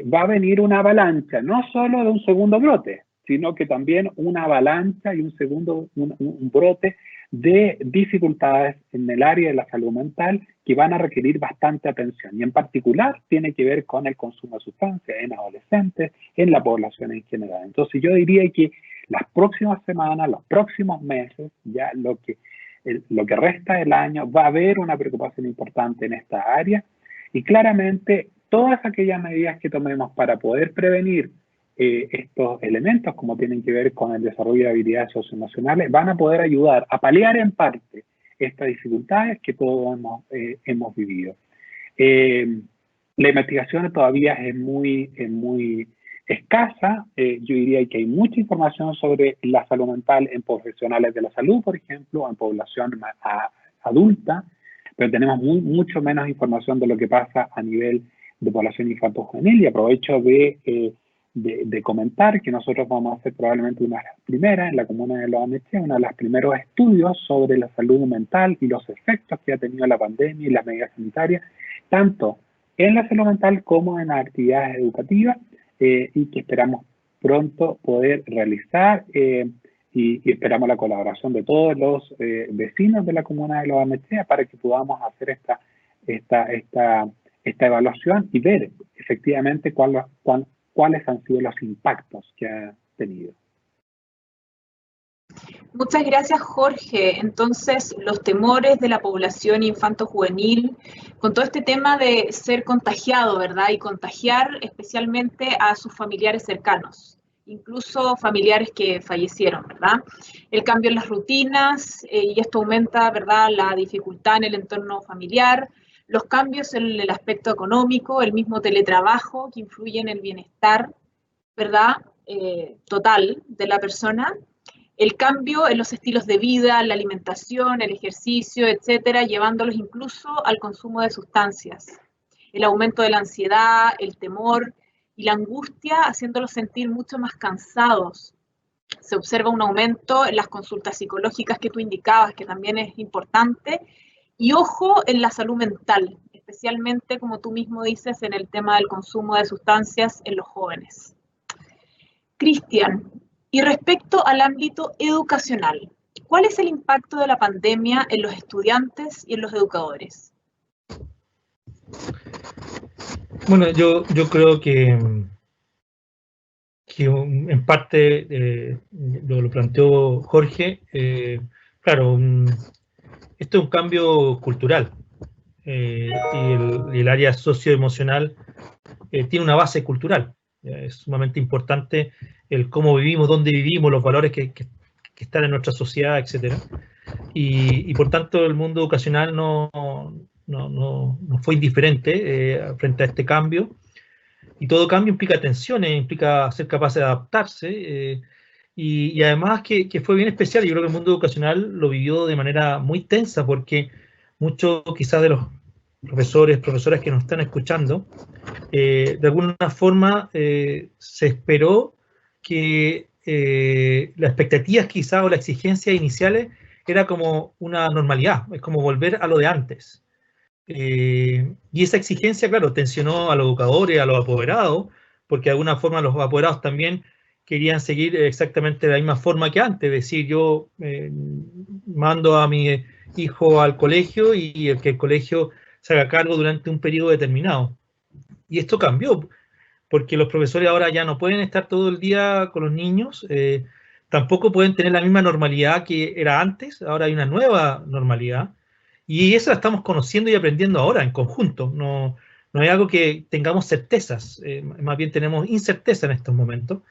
va a venir una avalancha, no solo de un segundo brote, sino que también una avalancha y un brote de dificultades en el área de la salud mental que van a requerir bastante atención. Y en particular tiene que ver con el consumo de sustancias en adolescentes, en la población en general. Entonces yo diría que las próximas semanas, los próximos meses, ya lo que resta del año, va a haber una preocupación importante en esta área, y claramente todas aquellas medidas que tomemos para poder prevenir estos elementos, como tienen que ver con el desarrollo de habilidades socioemocionales, van a poder ayudar a paliar en parte estas dificultades que todos hemos vivido. La investigación todavía es muy escasa. Yo diría que hay mucha información sobre la salud mental en profesionales de la salud, por ejemplo, en población adulta, pero tenemos mucho menos información de lo que pasa a nivel de población infanto-juvenil, y aprovecho de comentar que nosotros vamos a hacer probablemente una de las primeras en la comuna de Lo Barnechea, uno de los primeros estudios sobre la salud mental y los efectos que ha tenido la pandemia y las medidas sanitarias, tanto en la salud mental como en las actividades educativas, y que esperamos pronto poder realizar, y esperamos la colaboración de todos los vecinos de la comuna de Lo Barnechea para que podamos hacer esta evaluación y ver efectivamente cuáles han sido los impactos que ha tenido. Muchas gracias, Jorge. Entonces, los temores de la población infanto-juvenil, con todo este tema de ser contagiado, ¿verdad? Y contagiar especialmente a sus familiares cercanos, incluso familiares que fallecieron, ¿verdad? El cambio en las rutinas, y esto aumenta, ¿verdad?, la dificultad en el entorno familiar, los cambios en el aspecto económico, el mismo teletrabajo que influye en el bienestar, ¿verdad?, total de la persona, el cambio en los estilos de vida, la alimentación, el ejercicio, etcétera, llevándolos incluso al consumo de sustancias, el aumento de la ansiedad, el temor y la angustia, haciéndolos sentir mucho más cansados. Se observa un aumento en las consultas psicológicas que tú indicabas, que también es importante, y ojo en la salud mental, especialmente, como tú mismo dices, en el tema del consumo de sustancias en los jóvenes. Cristian, y respecto al ámbito educacional, ¿cuál es el impacto de la pandemia en los estudiantes y en los educadores? Bueno, yo creo que en parte lo planteó Jorge. Claro, esto es un cambio cultural, y el área socioemocional tiene una base cultural. Es sumamente importante el cómo vivimos, dónde vivimos, los valores que están en nuestra sociedad, etc. Y por tanto el mundo educacional no fue indiferente frente a este cambio. Y todo cambio implica tensiones, implica ser capaz de adaptarse, y además que fue bien especial. Yo creo que el mundo educacional lo vivió de manera muy tensa, porque muchos quizás de los profesoras que nos están escuchando, de alguna forma se esperó que las expectativas quizás o las exigencias iniciales era como una normalidad, es como volver a lo de antes. Y esa exigencia, claro, tensionó a los educadores, a los apoderados, porque de alguna forma los apoderados también querían seguir exactamente de la misma forma que antes, es decir, yo mando a mi hijo al colegio y que el colegio se haga cargo durante un periodo determinado. Y esto cambió, porque los profesores ahora ya no pueden estar todo el día con los niños, tampoco pueden tener la misma normalidad que era antes, ahora hay una nueva normalidad, y eso la estamos conociendo y aprendiendo ahora en conjunto. No es algo que tengamos certezas, más bien tenemos incerteza en estos momentos,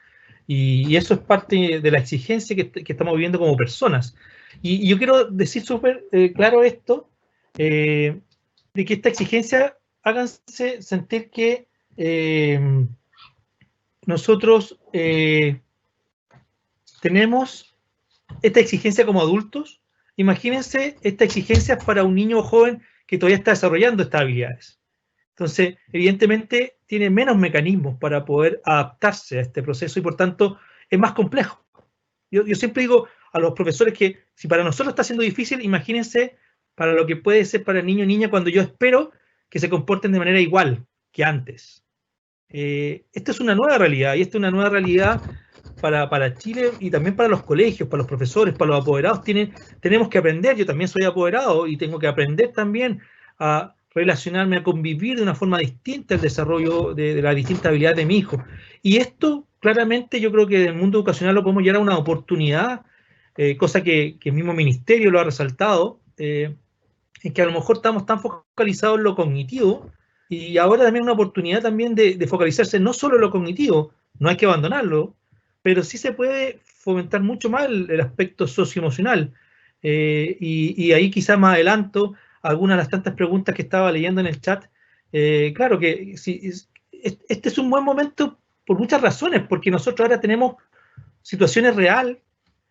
y eso es parte de la exigencia que estamos viviendo como personas. Y yo quiero decir súper claro esto, de que esta exigencia háganse sentir que nosotros tenemos esta exigencia como adultos. Imagínense esta exigencia para un niño o joven que todavía está desarrollando estas habilidades. Entonces, evidentemente, tiene menos mecanismos para poder adaptarse a este proceso y, por tanto, es más complejo. Yo siempre digo a los profesores que si para nosotros está siendo difícil, imagínense para lo que puede ser para el niño o niña cuando yo espero que se comporten de manera igual que antes. Esta es una nueva realidad, y esta es una nueva realidad para Chile y también para los colegios, para los profesores, para los apoderados. Tenemos que aprender. Yo también soy apoderado y tengo que aprender también a relacionarme, a convivir de una forma distinta el desarrollo de las distintas habilidades de mi hijo. Y esto, claramente, yo creo que en el mundo educacional lo podemos llevar a una oportunidad, cosa que el mismo ministerio lo ha resaltado, en que a lo mejor estamos tan focalizados en lo cognitivo, y ahora también una oportunidad también de focalizarse no solo en lo cognitivo, no hay que abandonarlo, pero sí se puede fomentar mucho más el aspecto socioemocional. Y ahí quizás más adelanto algunas de las tantas preguntas que estaba leyendo en el chat. Claro que este es un buen momento por muchas razones, porque nosotros ahora tenemos situaciones reales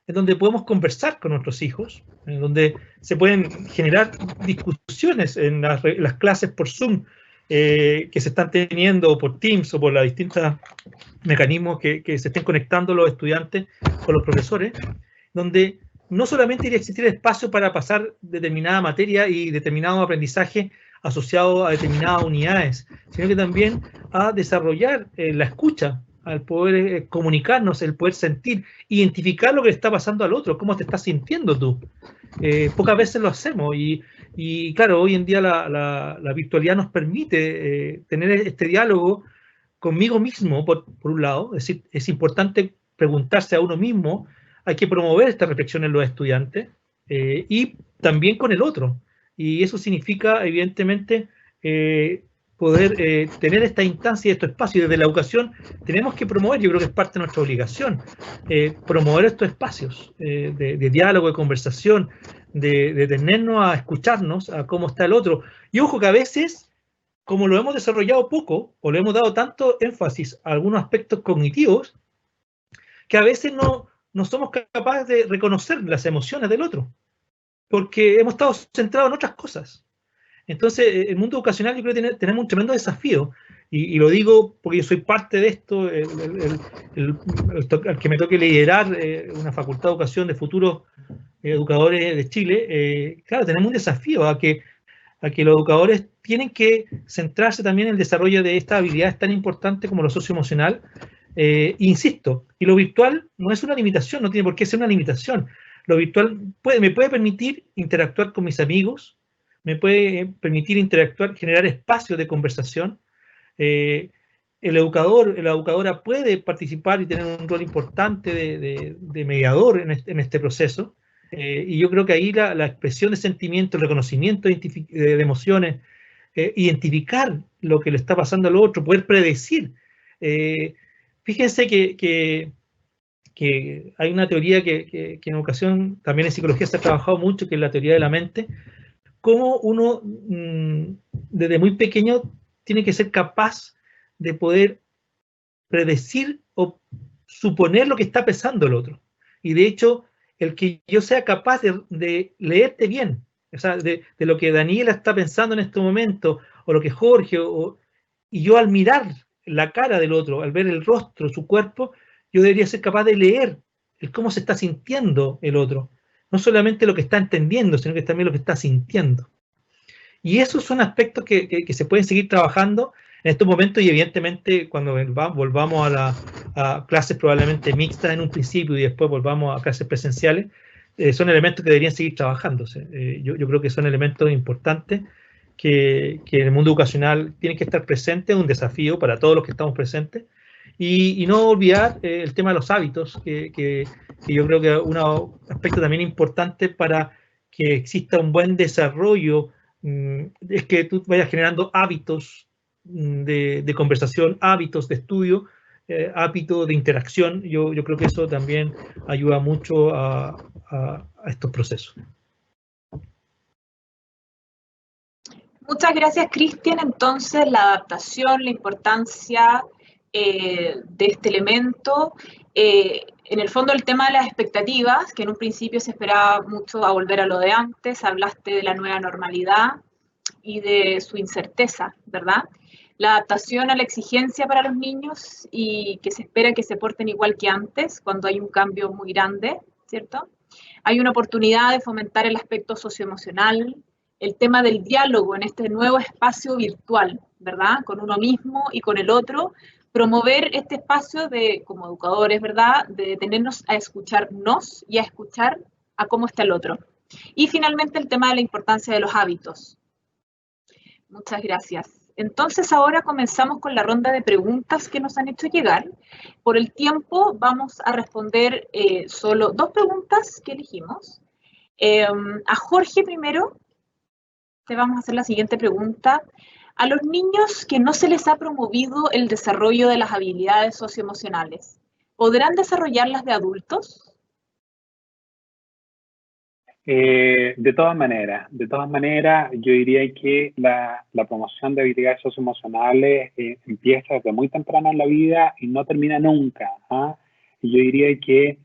en donde podemos conversar con nuestros hijos, en donde se pueden generar discusiones en las clases por Zoom que se están teniendo, o por Teams, o por los distintos mecanismos que se estén conectando los estudiantes con los profesores, donde no solamente iría a existir espacio para pasar determinada materia y determinado aprendizaje asociado a determinadas unidades, sino que también a desarrollar la escucha, al poder comunicarnos, el poder sentir, identificar lo que le está pasando al otro, cómo te estás sintiendo tú. Pocas veces lo hacemos y claro, hoy en día la virtualidad nos permite tener este diálogo conmigo mismo, por un lado. Es decir, es importante preguntarse a uno mismo, hay que promover esta reflexión en los estudiantes y también con el otro. Y eso significa, evidentemente, poder tener esta instancia y estos espacios. Desde la educación tenemos que promover, yo creo que es parte de nuestra obligación, promover estos espacios de diálogo, de conversación, de detenernos a escucharnos, a cómo está el otro. Y ojo que a veces, como lo hemos desarrollado poco, o le hemos dado tanto énfasis a algunos aspectos cognitivos, que a veces no somos capaces de reconocer las emociones del otro, porque hemos estado centrados en otras cosas. Entonces, el mundo educacional, yo creo que tenemos un tremendo desafío, y lo digo porque yo soy parte de esto, al que me toque liderar una facultad de educación de futuros educadores de Chile. Claro, tenemos un desafío a que los educadores tienen que centrarse también en el desarrollo de estas habilidades tan importantes como lo socioemocional. Insisto, y lo virtual no es una limitación, no tiene por qué ser una limitación. Lo virtual me puede permitir interactuar con mis amigos, me puede permitir interactuar, generar espacios de conversación. El educador, la educadora puede participar y tener un rol importante de mediador en este proceso. Y yo creo que ahí la expresión de sentimientos, el reconocimiento de emociones, identificar lo que le está pasando al otro, poder predecir. Fíjense que hay una teoría que en educación, también en psicología se ha trabajado mucho, que es la teoría de la mente, cómo uno desde muy pequeño tiene que ser capaz de poder predecir o suponer lo que está pensando el otro. Y de hecho, el que yo sea capaz de leerte bien, o sea, de lo que Daniela está pensando en este momento, o lo que Jorge, y yo al mirar la cara del otro, al ver el rostro, su cuerpo, yo debería ser capaz de leer el cómo se está sintiendo el otro. No solamente lo que está entendiendo, sino que también lo que está sintiendo. Y esos son aspectos que se pueden seguir trabajando en estos momentos, y evidentemente cuando volvamos a clases probablemente mixtas en un principio y después volvamos a clases presenciales, son elementos que deberían seguir trabajándose. Yo creo que son elementos importantes que en el mundo educacional tienen que estar presentes, un desafío para todos los que estamos presentes, y no olvidar el tema de los hábitos, que yo creo que es un aspecto también importante para que exista un buen desarrollo, es que tú vayas generando hábitos de conversación, hábitos de estudio, hábitos de interacción. Yo creo que eso también ayuda mucho a estos procesos. Muchas gracias, Cristian. Entonces, la adaptación, la importancia de este elemento, en el fondo el tema de las expectativas, que en un principio se esperaba mucho a volver a lo de antes, hablaste de la nueva normalidad y de su incerteza, ¿verdad? La adaptación a la exigencia para los niños y que se espera que se porten igual que antes, cuando hay un cambio muy grande, ¿cierto? Hay una oportunidad de fomentar el aspecto socioemocional, el tema del diálogo en este nuevo espacio virtual, ¿verdad? Con uno mismo y con el otro, promover este espacio de, como educadores, ¿verdad? De detenernos a escucharnos y a escuchar a cómo está el otro. Y finalmente el tema de la importancia de los hábitos. Muchas gracias. Entonces ahora comenzamos con la ronda de preguntas que nos han hecho llegar. Por el tiempo vamos a responder solo 2 preguntas que elegimos. A Jorge primero, te vamos a hacer la siguiente pregunta. A los niños que no se les ha promovido el desarrollo de las habilidades socioemocionales, ¿podrán desarrollarlas de adultos? De todas maneras, yo diría que la promoción de habilidades socioemocionales empieza desde muy temprano en la vida y no termina nunca. Y yo diría que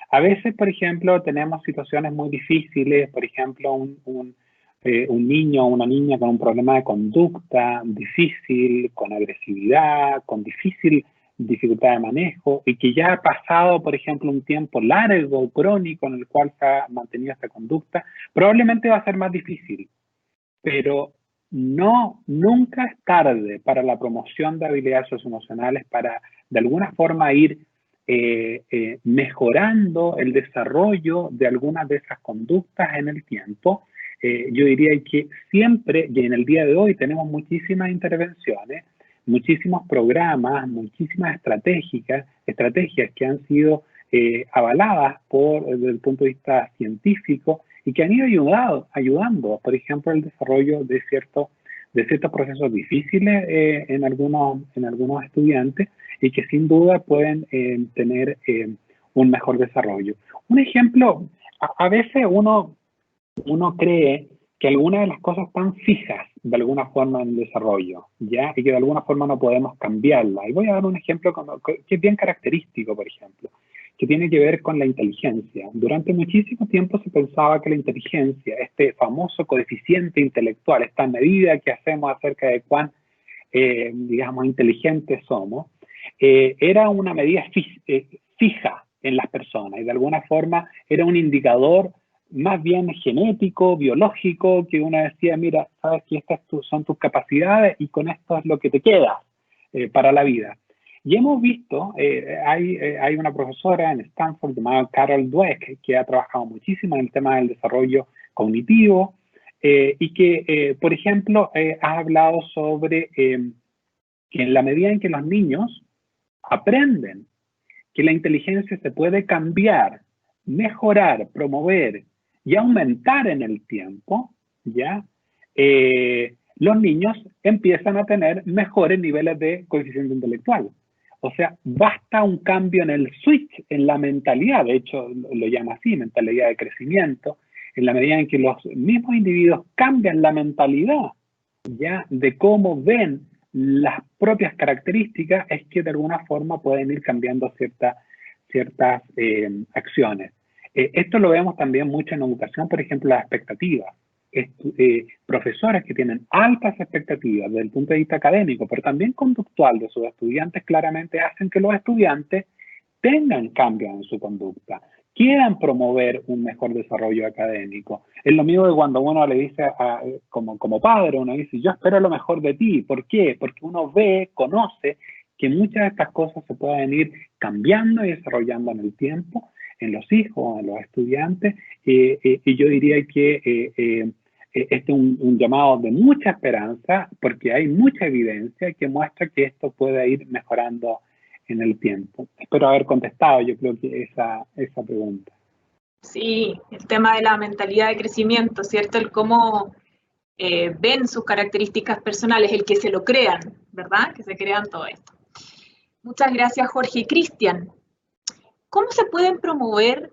a veces, por ejemplo, tenemos situaciones muy difíciles, por ejemplo, un niño o una niña con un problema de conducta difícil, con agresividad, con dificultad de manejo, y que ya ha pasado, por ejemplo, un tiempo largo, crónico, en el cual se ha mantenido esta conducta, probablemente va a ser más difícil. Pero nunca es tarde para la promoción de habilidades socioemocionales, para de alguna forma ir mejorando el desarrollo de algunas de esas conductas en el tiempo. Yo diría que siempre, y en el día de hoy tenemos muchísimas intervenciones, muchísimos programas, muchísimas estrategias que han sido avaladas desde el punto de vista científico y que han ido ayudando, por ejemplo, el desarrollo de ciertos procesos difíciles en algunos estudiantes y que sin duda pueden tener un mejor desarrollo. Un ejemplo, a veces uno cree que algunas de las cosas están fijas de alguna forma en el desarrollo, ¿ya? Y que de alguna forma no podemos cambiarla. Y voy a dar un ejemplo que es bien característico, por ejemplo, que tiene que ver con la inteligencia. Durante muchísimo tiempo se pensaba que la inteligencia, este famoso coeficiente intelectual, esta medida que hacemos acerca de cuán, digamos, inteligentes somos, era una medida fija en las personas y de alguna forma era un indicador más bien genético, biológico, que uno decía, mira, sabes que estas son tus capacidades y con esto es lo que te queda para la vida. Y hemos visto, hay una profesora en Stanford llamada Carol Dweck, que ha trabajado muchísimo en el tema del desarrollo cognitivo y que, por ejemplo, ha hablado sobre que en la medida en que los niños aprenden que la inteligencia se puede cambiar, mejorar, promover y aumentar en el tiempo, ¿ya? Los niños empiezan a tener mejores niveles de coeficiente intelectual. O sea, basta un cambio en el switch, en la mentalidad, de hecho lo llama así, mentalidad de crecimiento, en la medida en que los mismos individuos cambian la mentalidad, ¿ya? De cómo ven las propias características, es que de alguna forma pueden ir cambiando ciertas acciones. Esto lo vemos también mucho en educación, por ejemplo, las expectativas. Profesores que tienen altas expectativas desde el punto de vista académico, pero también conductual de sus estudiantes, claramente hacen que los estudiantes tengan cambios en su conducta, quieran promover un mejor desarrollo académico. Es lo mismo que cuando uno le dice, como padre, uno dice, yo espero lo mejor de ti. ¿Por qué? Porque uno ve, conoce que muchas de estas cosas se pueden ir cambiando y desarrollando en el tiempo, en los hijos, en los estudiantes, y yo diría que este es un llamado de mucha esperanza, porque hay mucha evidencia que muestra que esto puede ir mejorando en el tiempo. Espero haber contestado, yo creo que esa pregunta. Sí, el tema de la mentalidad de crecimiento, ¿cierto? El cómo ven sus características personales, el que se lo crean, ¿verdad? Que se crean todo esto. Muchas gracias, Jorge. Cristian, ¿cómo se puede promover,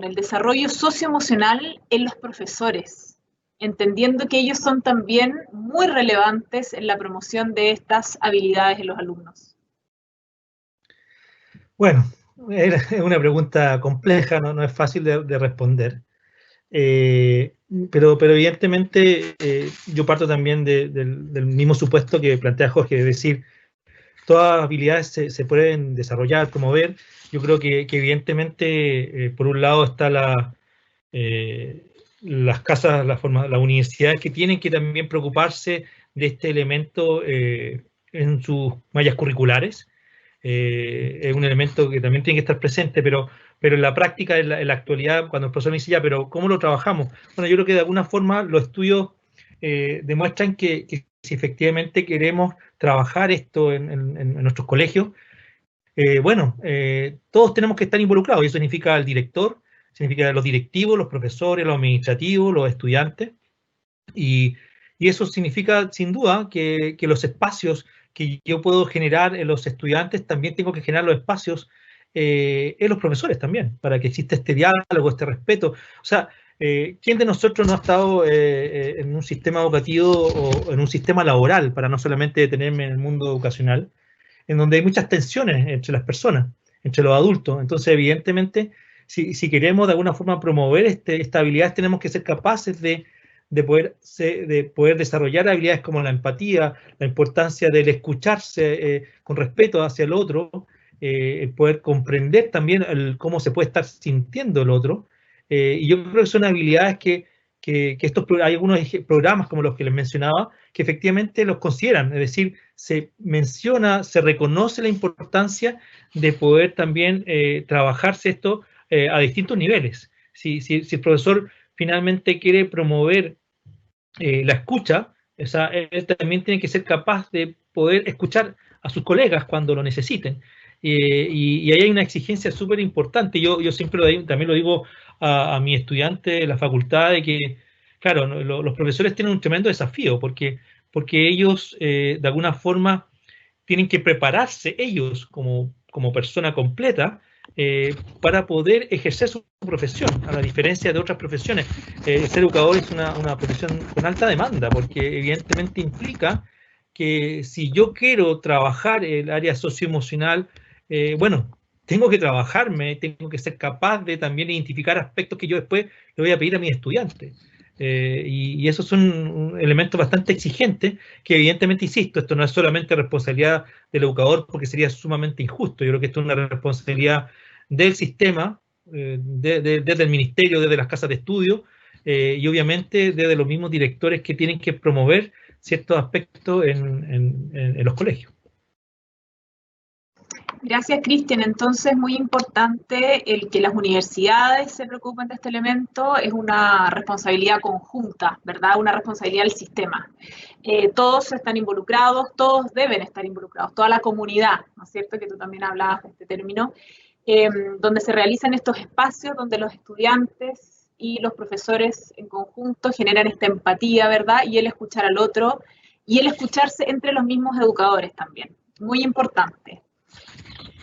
el desarrollo socioemocional en los profesores? entendiendo que ellos son también muy relevantes en la promoción de estas habilidades en los alumnos? Bueno, es una pregunta compleja, no es fácil de responder. Pero evidentemente yo parto también del mismo supuesto que plantea Jorge, es decir, todas las habilidades se pueden desarrollar, promover. Yo creo que evidentemente, por un lado está las casas, las universidades que tienen que también preocuparse de este elemento en sus mallas curriculares. Es un elemento que también tiene que estar presente, pero en la práctica, en la actualidad, cuando el profesor me dice, ya, pero ¿cómo lo trabajamos? Bueno, yo creo que de alguna forma los estudios demuestran que si efectivamente queremos trabajar esto en nuestros colegios, todos tenemos que estar involucrados, y eso significa el director, significa los directivos, los profesores, los administrativos, los estudiantes, y eso significa sin duda que los espacios que yo puedo generar en los estudiantes, también tengo que generar los espacios en los profesores también, para que exista este diálogo, este respeto. O sea, ¿quién de nosotros no ha estado en un sistema educativo o en un sistema laboral, para no solamente detenerme en el mundo educacional, en donde hay muchas tensiones entre las personas, entre los adultos? Entonces, evidentemente, si queremos de alguna forma promover estas habilidades, tenemos que ser capaces de poder desarrollar habilidades como la empatía, la importancia del escucharse con respeto hacia el otro, el poder comprender también cómo se puede estar sintiendo el otro. Y yo creo que son habilidades que hay algunos programas como los que les mencionaba, que efectivamente los consideran, es decir, se menciona, se reconoce la importancia de poder también trabajarse esto a distintos niveles. Si el profesor finalmente quiere promover la escucha, o sea, él también tiene que ser capaz de poder escuchar a sus colegas cuando lo necesiten. Y ahí hay una exigencia súper importante. Yo siempre también lo digo a mi estudiante de la facultad, de que, claro, los profesores tienen un tremendo desafío, porque ellos, de alguna forma, tienen que prepararse ellos como persona completa para poder ejercer su profesión, a la diferencia de otras profesiones. Ser educador es una profesión con alta demanda, porque evidentemente implica que si yo quiero trabajar el área socioemocional, tengo que trabajarme, tengo que ser capaz de también identificar aspectos que yo después le voy a pedir a mis estudiantes. Y esos son elementos bastante exigentes que evidentemente, insisto, esto no es solamente responsabilidad del educador, porque sería sumamente injusto. Yo creo que esto es una responsabilidad del sistema, desde el ministerio, desde las casas de estudio, y obviamente desde los mismos directores que tienen que promover ciertos aspectos en los colegios. Gracias, Cristian. Entonces, muy importante el que las universidades se preocupen de este elemento, es una responsabilidad conjunta, ¿verdad? Una responsabilidad del sistema. Todos están involucrados, todos deben estar involucrados, toda la comunidad, ¿no es cierto? Que tú también hablabas de este término, donde se realizan estos espacios, donde los estudiantes y los profesores en conjunto generan esta empatía, ¿verdad? Y el escuchar al otro, y el escucharse entre los mismos educadores también. Muy importante.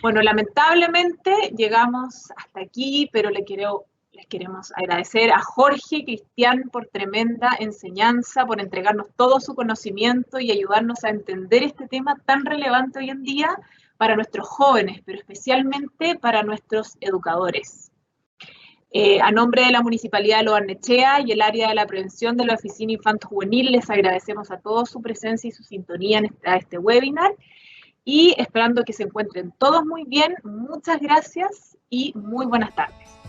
Bueno, lamentablemente llegamos hasta aquí, pero les queremos agradecer a Jorge y Cristian por tremenda enseñanza, por entregarnos todo su conocimiento y ayudarnos a entender este tema tan relevante hoy en día para nuestros jóvenes, pero especialmente para nuestros educadores. A nombre de la Municipalidad de Lo Barnechea y el área de la prevención de la Oficina Infanto-Juvenil, les agradecemos a todos su presencia y su sintonía a este webinar. Y esperando que se encuentren todos muy bien, muchas gracias y muy buenas tardes.